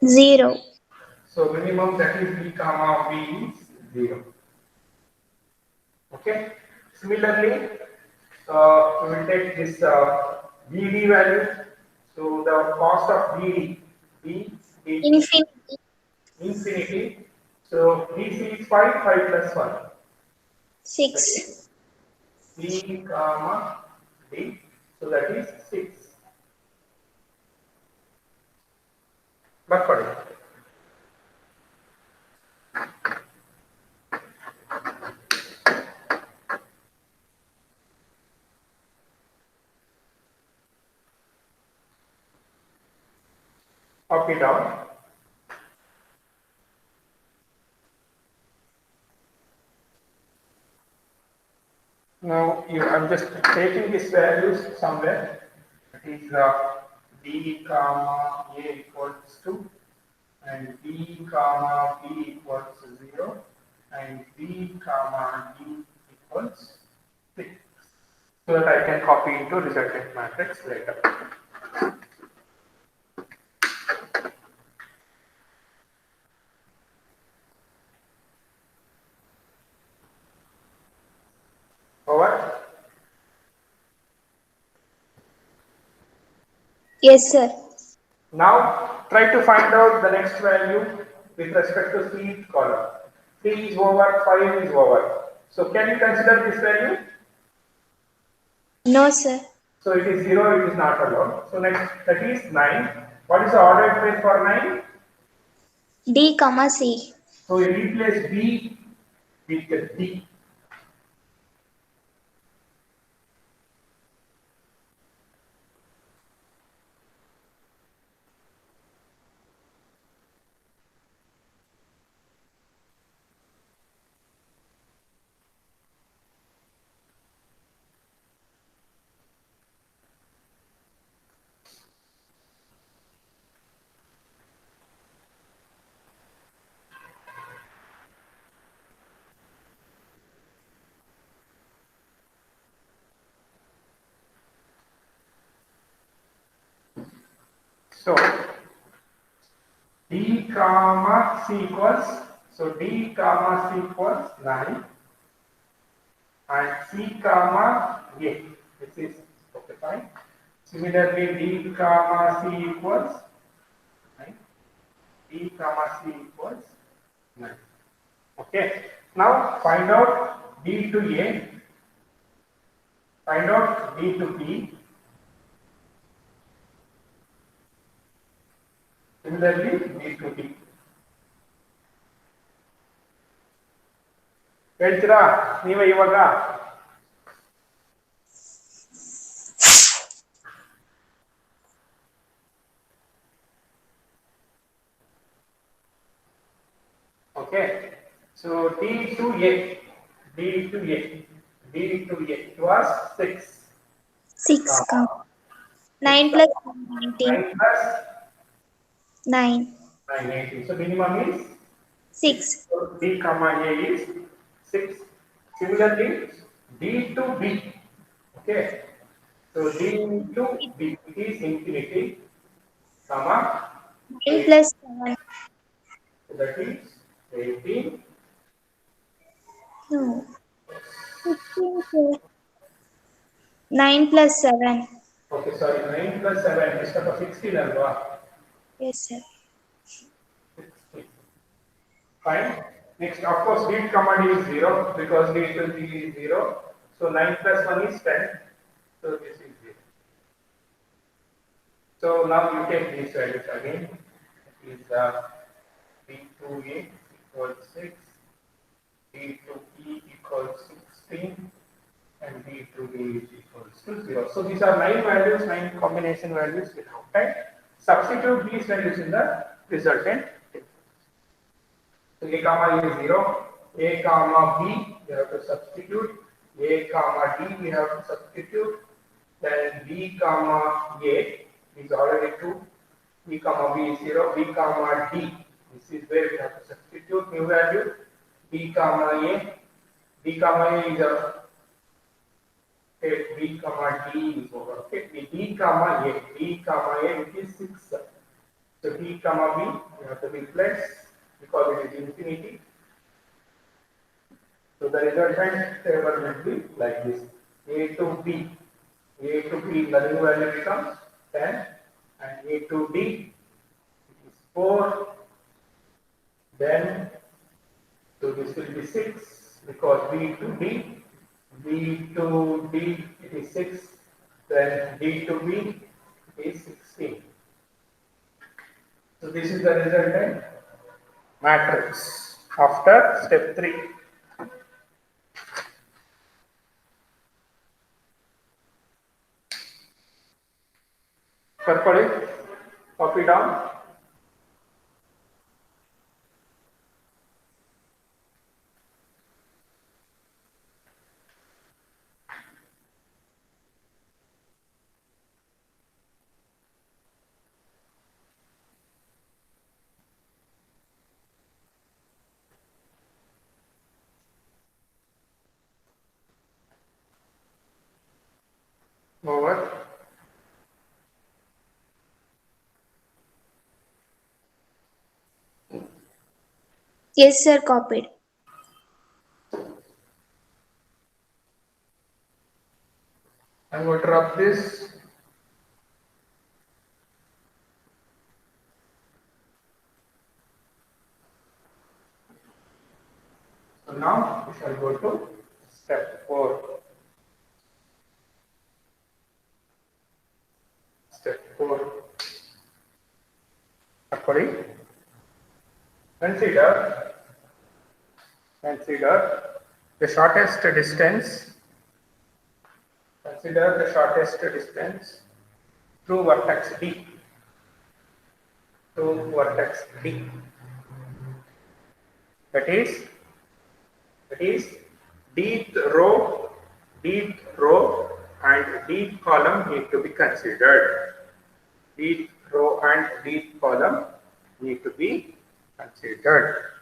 0. So minimum, that is B comma B is 0. Okay. Similarly, we will take this BD value. So the cost of BD, B is Infinity. infinity. So BC is 5, 5 plus 1. 6. C comma D. So that is 6. But for it. Copy down. Now I'm just taking these values somewhere. It is D comma A equals 2 and B comma B equals 0 and B comma D equals 6. So that I can copy into resultant matrix later. Over. Yes, sir. Now try to find out the next value with respect to C column. 3 is over, 5 is over. So can you consider this value? No, sir. So it is 0, it is not allowed. So next, that is 9. What is the ordered place for 9? D, comma C. So you replace B with D. So D comma C equals, so D comma C equals 9 and C comma A. This is okay, fine. Similarly, D comma C equals 9. D comma C equals 9. Okay. Now find out D to A, find out D to B. Similarly, D to D. ಹೇಳ್ತೀರಾ ನೀವೇ ಇವಾಗ? Okay. So D to A, D to A, D to A. It was 6. 6, Comma 9 6 plus comma 19, 9 plus 9, 9 18. So minimum is 6. 6, So D comma A is 6. Similarly, D to B. Okay. So D to B it is infinity, comma 9 8. plus 7, So that is 18. no, 15 plus 9 plus 7. Okay, sorry, 9 plus 7 is 16 alwa. Yes, sir. 16. Fine. Next, of course, D comma D is 0 because D to D is 0. So 9 plus 1 is 10. So this is 0. So now you take these values again. It is D to A equals 6, D to E equals 16, and D to D is equals to 0. So these are 9 values, 9 combination values we have, right? Substitute these values in the resultant. So A comma is 0, A comma B we have to substitute, A comma D we have to substitute, then B comma A is already 2, B comma B is 0, B comma D, this is where we have to substitute new value, B comma A, B comma A is okay, B comma D is over, okay, D comma A which is 6, so D comma B we have to replace because it is infinity. So the resultant table will be like this: A to B, A to B, the new value becomes 10, and A to D it is 4. Then, so this will be 6 because B to D, B to D it is 6. Then D to B is 16. So this is the resultant matrix after step 3. Circle it, copy down. Over. Yes, sir, copied. I'm going to drop this. So now we shall go to step 4. Step 4. According, consider the shortest distance. Consider the shortest distance through vertex D. Through vertex D. That is deep row and deep column need to be considered. Deep row and deep column need to be considered.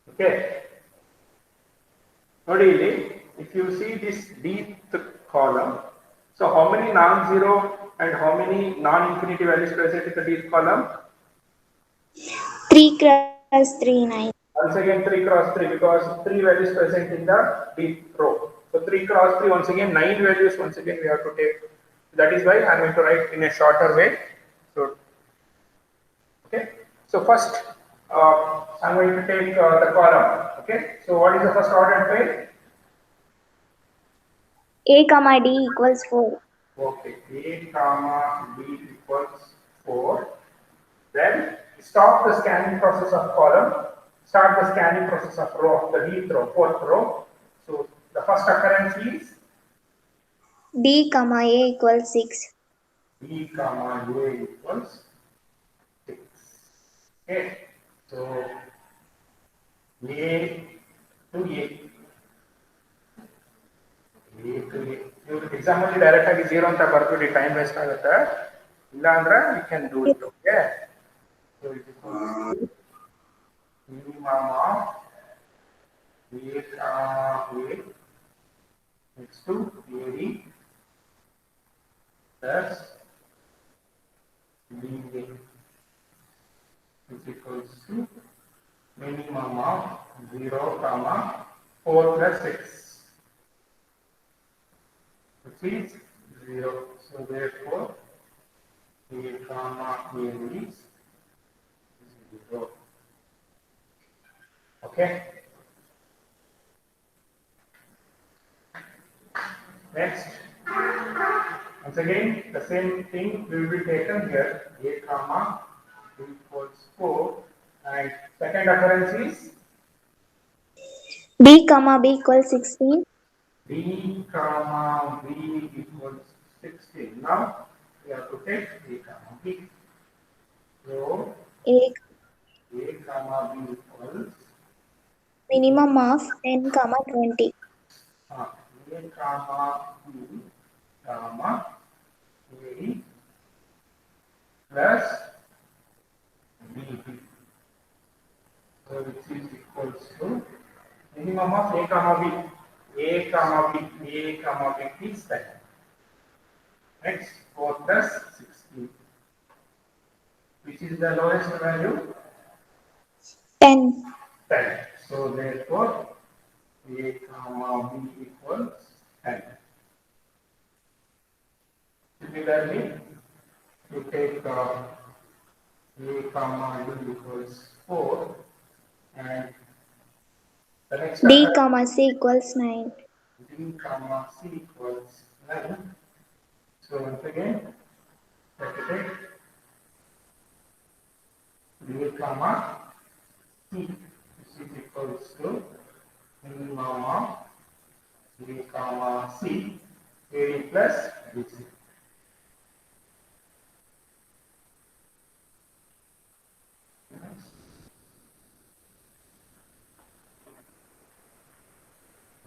Okay. Now, if you see this deep column, so how many non-zero and how many non-infinity values present in the deep column? 3 cross 3, 9. Once again 3 cross 3 because 3 values present in the deep row. So 3 cross 3 once again 9 values once again we have to take. That is why I am going to write in a shorter way. So okay. So first I am going to take the column. Okay. So what is the first ordered pair? A comma D equals 4. Okay. A comma B equals 4. Then stop the scanning process of column, start the scanning process of row, the deep row, fourth row. So the first occurrence is B, comma A equals 6. B comma A equals 6. Okay. So A to A. ನೀವು exam ಅಲ್ಲಿ direct ಆಗಿ 0 ಅಂತ ಬರ್ಬಿಡಿ, time waste ಆಗುತ್ತೆ. ಇಲ್ಲ ಅಂದ್ರೆ you can do it. Okay, so it equals minimum of A comma A next to AD plus BA is equals to minimum of 0 comma 4 plus 6, which is 0. So therefore A comma A is 0. Okay. Next, once again the same thing will be taken here. A comma B equals 4, and second occurrence is B, comma B equals 16. B comma B equals 16. Now we have to take A comma B. So A, A comma B equals minimum of 10, comma 20. A comma B comma A plus BB. So which is equals to minimum of A comma B. A comma B is 10. Next 4 plus 16. Which is the lowest value? 10. 10. So therefore A comma B equals 10. Similarly, you take A comma B equals 4, and the next B, comma C equals 9. B comma C equals 9. So once again, let us take B comma C, which is equals to minimum of B comma C, AD plus BC.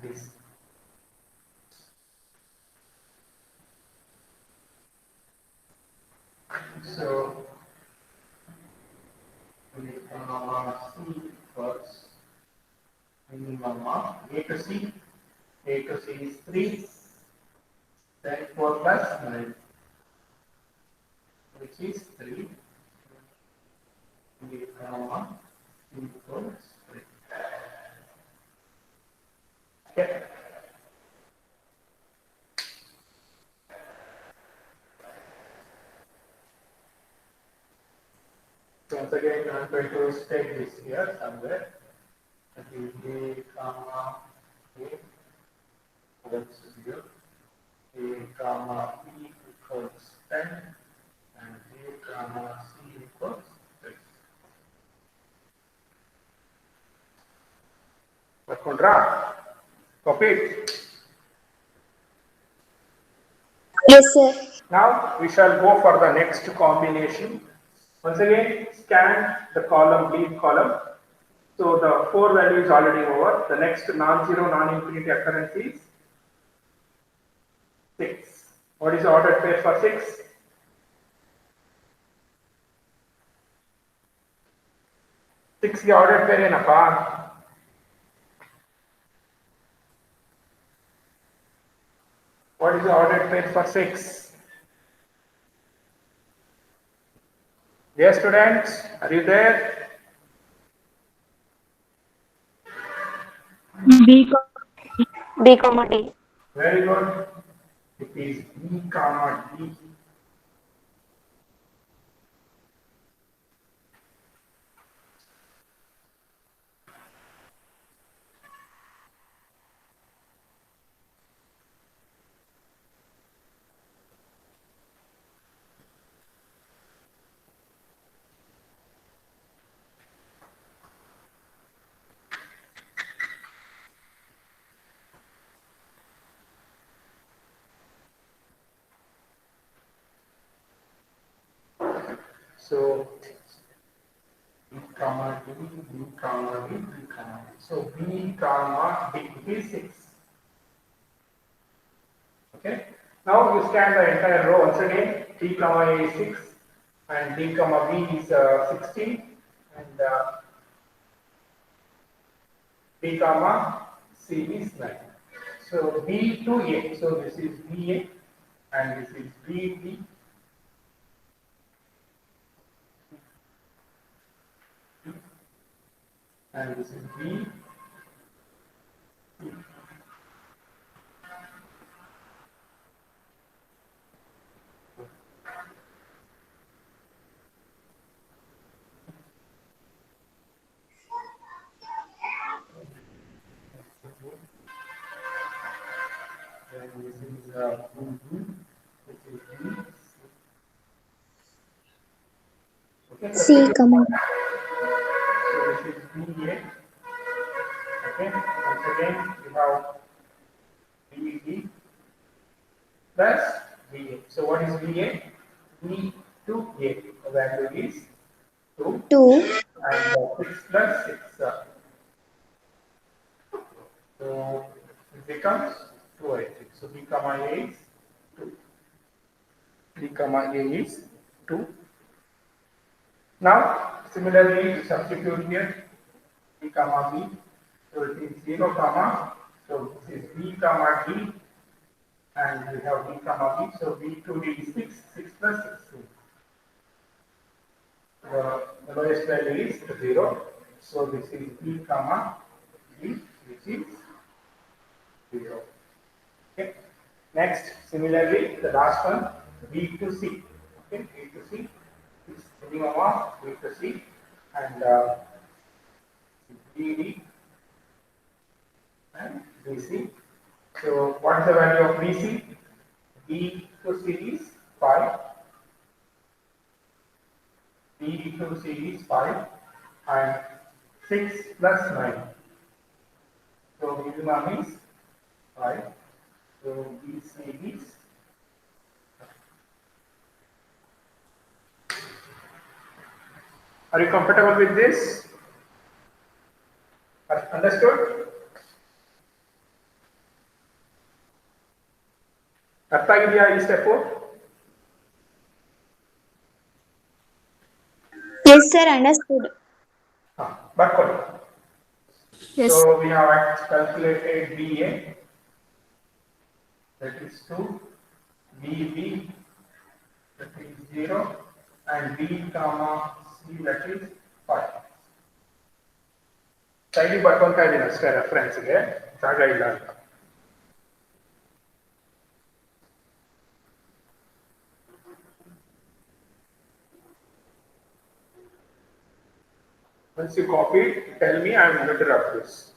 This. So B comma C equals minimum of A to C. A to C is 3, then 4 plus 9, which is 3. B comma C equals 3. Okay. So once again, I'm going to state this here somewhere. That is A comma A equals 0. A comma B equals 10, and A comma C equals 3. Bakundra, copy it. Yes, sir. Now we shall go for the next combination. Once again, scan the column, lead column. So the 4 value is already over. The next non-zero, non-infinity occurrence is 6. What is the ordered pair for 6? 6 ಗೆ ordered pair ಏನಪ್ಪಾ? What is the ordered pair for 6? Yes, students, are you there? B, comma D. Very good. It is B comma D. So B comma D, B comma D, B comma D. So B comma D is 6. Okay. Now you scan the entire row once again. D comma A is 6 and D comma B is 16 and B comma C is 9. So B to A. So this is BA and this is BB and this is B. Then this is BB, this is B. Okay, C, comma. so this is BA. Okay, once again we have BB plus BA. So what is BA? B to A. The value is 2 2. and 6 plus 6. So it becomes 2 I think. So B comma A is 2. B comma A is 2. Now similarly you substitute here B comma B. So it is 0 comma. So this is B comma D and we have B comma B. So B to D is 6. 6 plus 16. The lowest value is 0. So this is B comma D which is 0. Okay. Next, similarly, the last one, B to C. Okay, B to C is minimum of B to C and BD and BC. So, what is the value of BC? B to C is 5. B to C is 5 and 6 plus 9. So, minimum is 5. So, BC is. Are you comfortable with this? Understood? ಅರ್ಥ ಆಗಿದೆಯಾ ಈ step? Yes, sir, understood. ಬರ್ಕೊಳ್ಳಿ. Yes. So we have calculated BA, that is 2, BB, that is 0, and B comma C, that is 5. Slightly ಬರ್ಕೊಂತ ಇದ್ದೀನಿ ಅಷ್ಟೇ ರೆಫರೆನ್ಸ್ಗೆ, ಜಾಗ ಇಲ್ಲ ಅಂತ. Once you copy it, tell me I am going to rub this.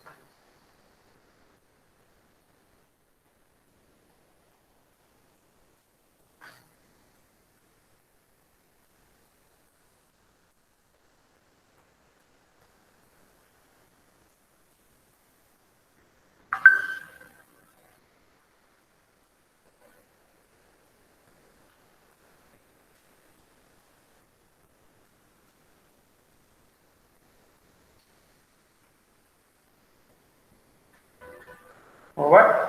Over.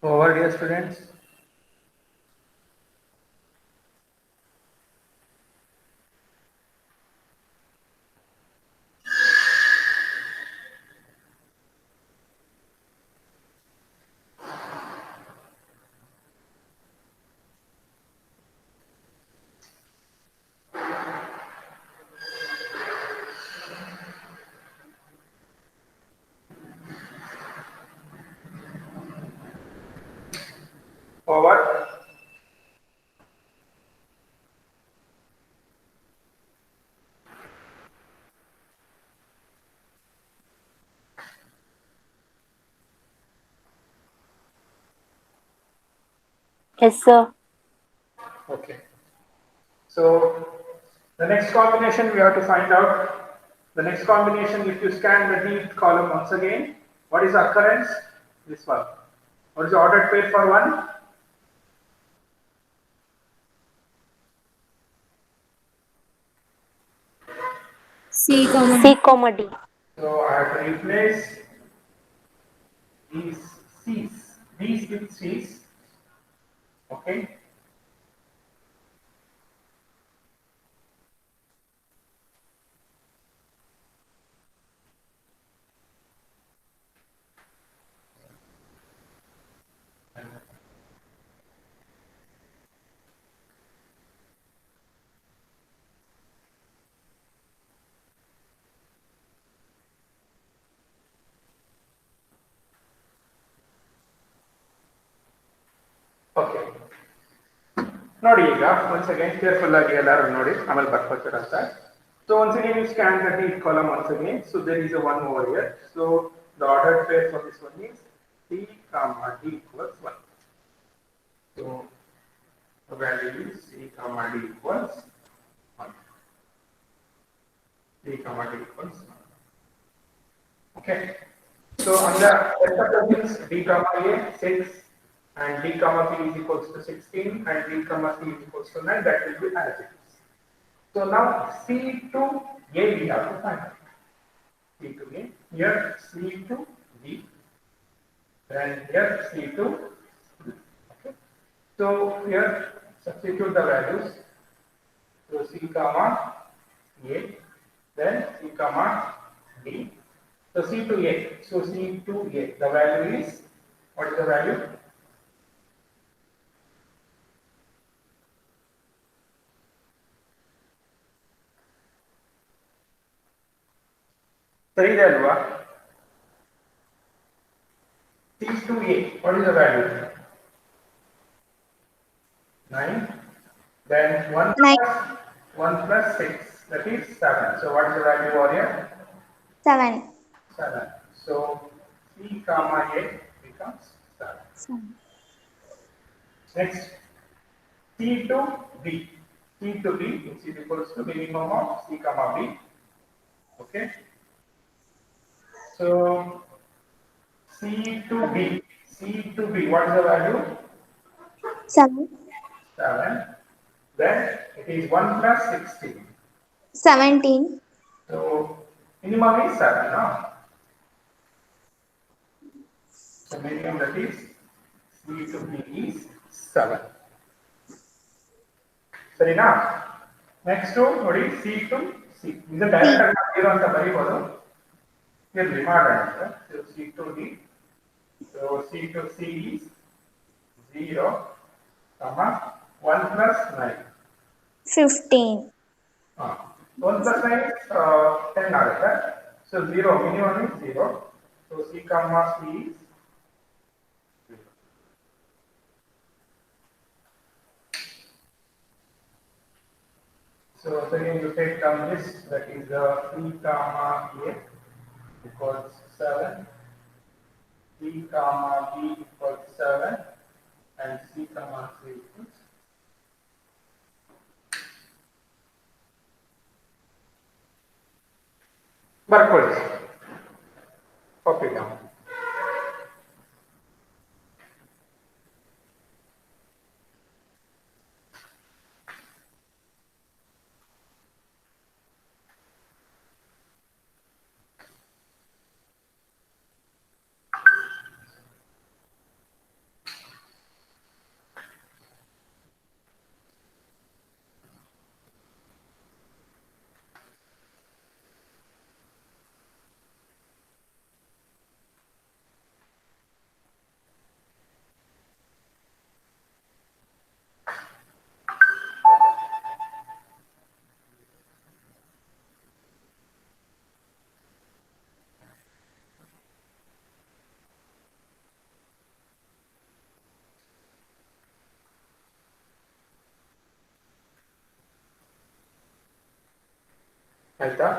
Over, dear students. over Yes, sir. okay. So the next combination we have to find out. The next combination, if you scan the D column once again, what is the occurrence? This one. What is the ordered pair for one? C, comma C, D. comma D. So I have to replace these C's, D's with C's. Okay. Okay. ನೋಡಿ ಈಗ once again careful ಆಗಿ ಎಲ್ಲರೂ ನೋಡಿ ಆಮೇಲೆ ಬರ್ಕೋತೀರ ಅಂತ. So once again you scan the D column once again. So there is a 1 over here. So the ordered pair for this one is D comma D equals 1. So the value is C comma D equals 1. D comma D equals 1. Okay. So on the rest of the things, D comma A 6 and D comma B is equals to 16 and D comma C is equals to 9, that will be as it is. So now C to A we have to find out. C to A, here C to B, then here C to B. Okay. So here substitute the values. So C comma A, then C comma B. So C to A. So C to A. The value is, what is the value? ಸರಿ ಇದೆ ಅಲ್ವಾ? C to A. What is the value? 9. Then 1 9. plus 1 plus 6. That is 7. So what is the value over here? 7. 7. So C comma A becomes 7. Next, C to B. C to B is equals to minimum of C comma B. Okay. So C to B. C to B. What is the value? 7. 7. Then it is 1 plus 16. 17. So minimum is 7 now. So minimum, that is C to B is 7. ಸರಿನಾ? Next ನೋಡಿ C to C. ಇದು direct ಆಗಿ 0 ಅಂತ ಬರೀಬಹುದು. ಇರ್ಲಿ ಮಾಡೋಣ ಅಂತ. So C to D. So C to C is 0, 1 plus 9. 15. 1 plus 9 is 10 ಆಗುತ್ತೆ. So 0, minimum is 0. So C comma C is 0. So again you take down this, that is C comma A equals 7, C comma B equals 7, and C comma C equals ಬರ್ಕೊಳ್ಳಿ. Copy down. ಆಯ್ತಾ?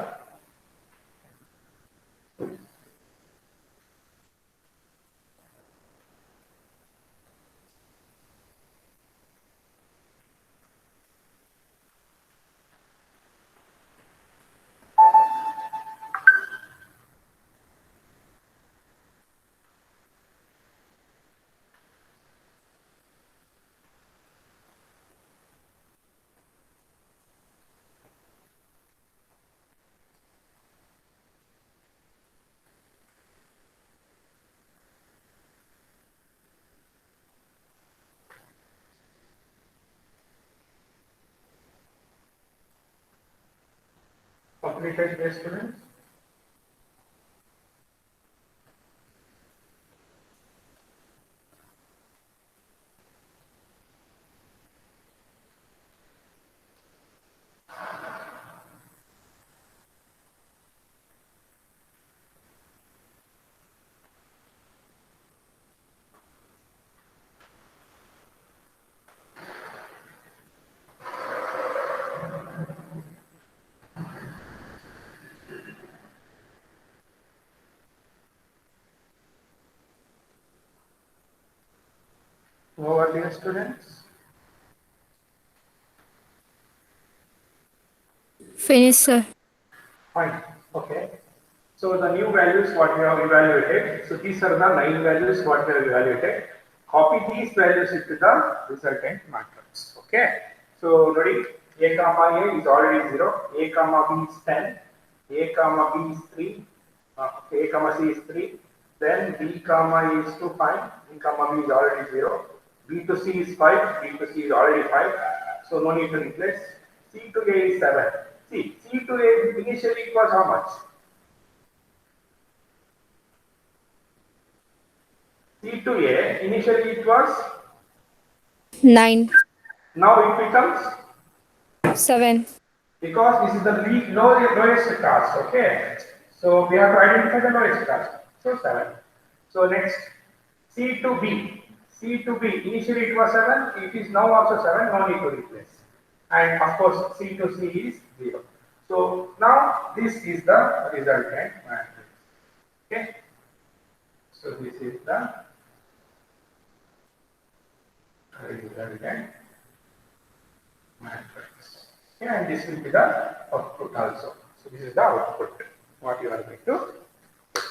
Completed, dear students? Over, dear students? Finish, sir. Fine. Okay. So the new values what we have evaluated. So these are the 9 values what we have evaluated. Copy these values into the resultant matrix. Okay. So ready? A comma A is already 0. A comma B is 10. A comma B is 3. A comma C is 3. Then B comma is 2 5. B comma B is already 0. B to C is 5. B to C is already 5. So no need to replace. C to A is 7. See, C to A initially it was how much? C to A, initially it was, 9, now it becomes, 7. because this is the lowest cost, okay? So we have to identify the lowest cost, so 7. So next, C to B. C to B, initially it was 7, it is now also 7, no need to replace. And of course, C to C is 0. So now this is the resultant matrix, okay? So this is the resultant matrix. Okay, and this will be the output also. So this is the output, what you are going to put.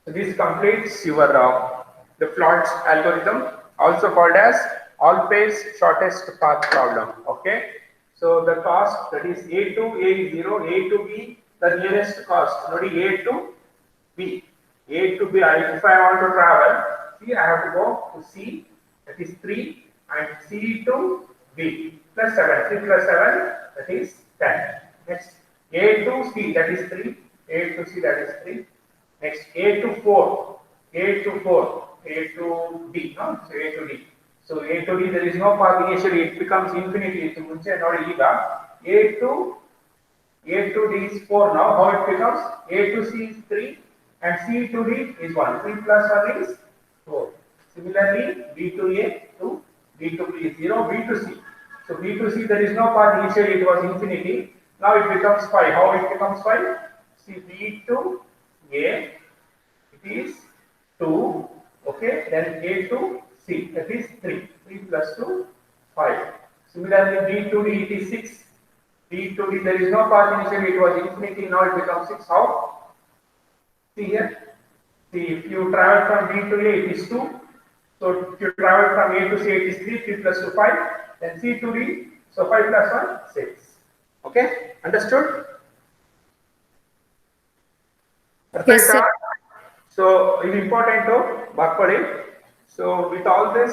So this completes your the Flood's algorithm, also called as all-phase shortest path problem. Okay. So the cost, that is A to A is 0, A to B, the nearest cost, not A to B. A to B, if I want to travel, see I have to go to C, that is 3, and C to B plus 7, 3 plus 7, that is 10. Next, A to C, that is 3, A to C, that is 3. Next, A to 4, A to 4, A to D, no? So A to D. So A to D, there is no path initially, it becomes infinity. So ಮುಂಚೆ ನೋಡಿ ಈಗ A to D is 4 now, how it becomes? A to C is 3 and C to D is 1. 3 plus 1 is 4. Similarly, B to A to B to B is 0, B to C. So B to C, there is no path initially, it was infinity. Now it becomes 5. How it becomes 5? See, B to A, it is 2, okay, then A to C, that is 3. 3 plus 2, 5. Similarly, B to D, it is 6. B to D, there is no path initially, it was infinity, now it becomes 6. How? See here. See, if you travel from B to A, it is 2. So if you travel from A to C, it is 3, 3 plus 2, 5. Then C to D, so 5 plus 1, 6. Okay, understood? Yes, sir. So it is important to work for it. So with all this,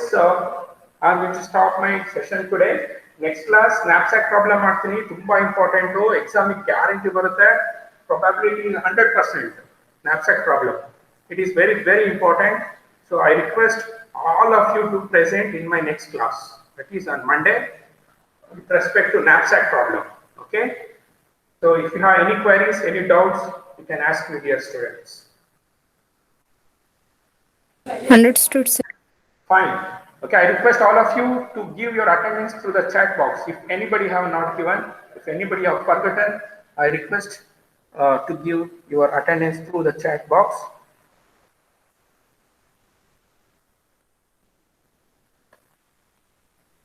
I'm going to stop my session today. Next class, knapsack problem ಮಾಡ್ತೀನಿ, ತುಂಬಾ important. Exam guarantee ಬರುತ್ತೆ. Probability is 100%. Knapsack problem. It is very, very important. So I request all of you to present in my next class. That is on Monday with respect to knapsack problem. Okay. So if you have any queries, any doubts, you can ask me, dear students. Understood, sir. Fine. Okay, I request all of you to give your attendance through the chat box. If anybody have not given, if anybody have forgotten, I request to give your attendance through the chat box.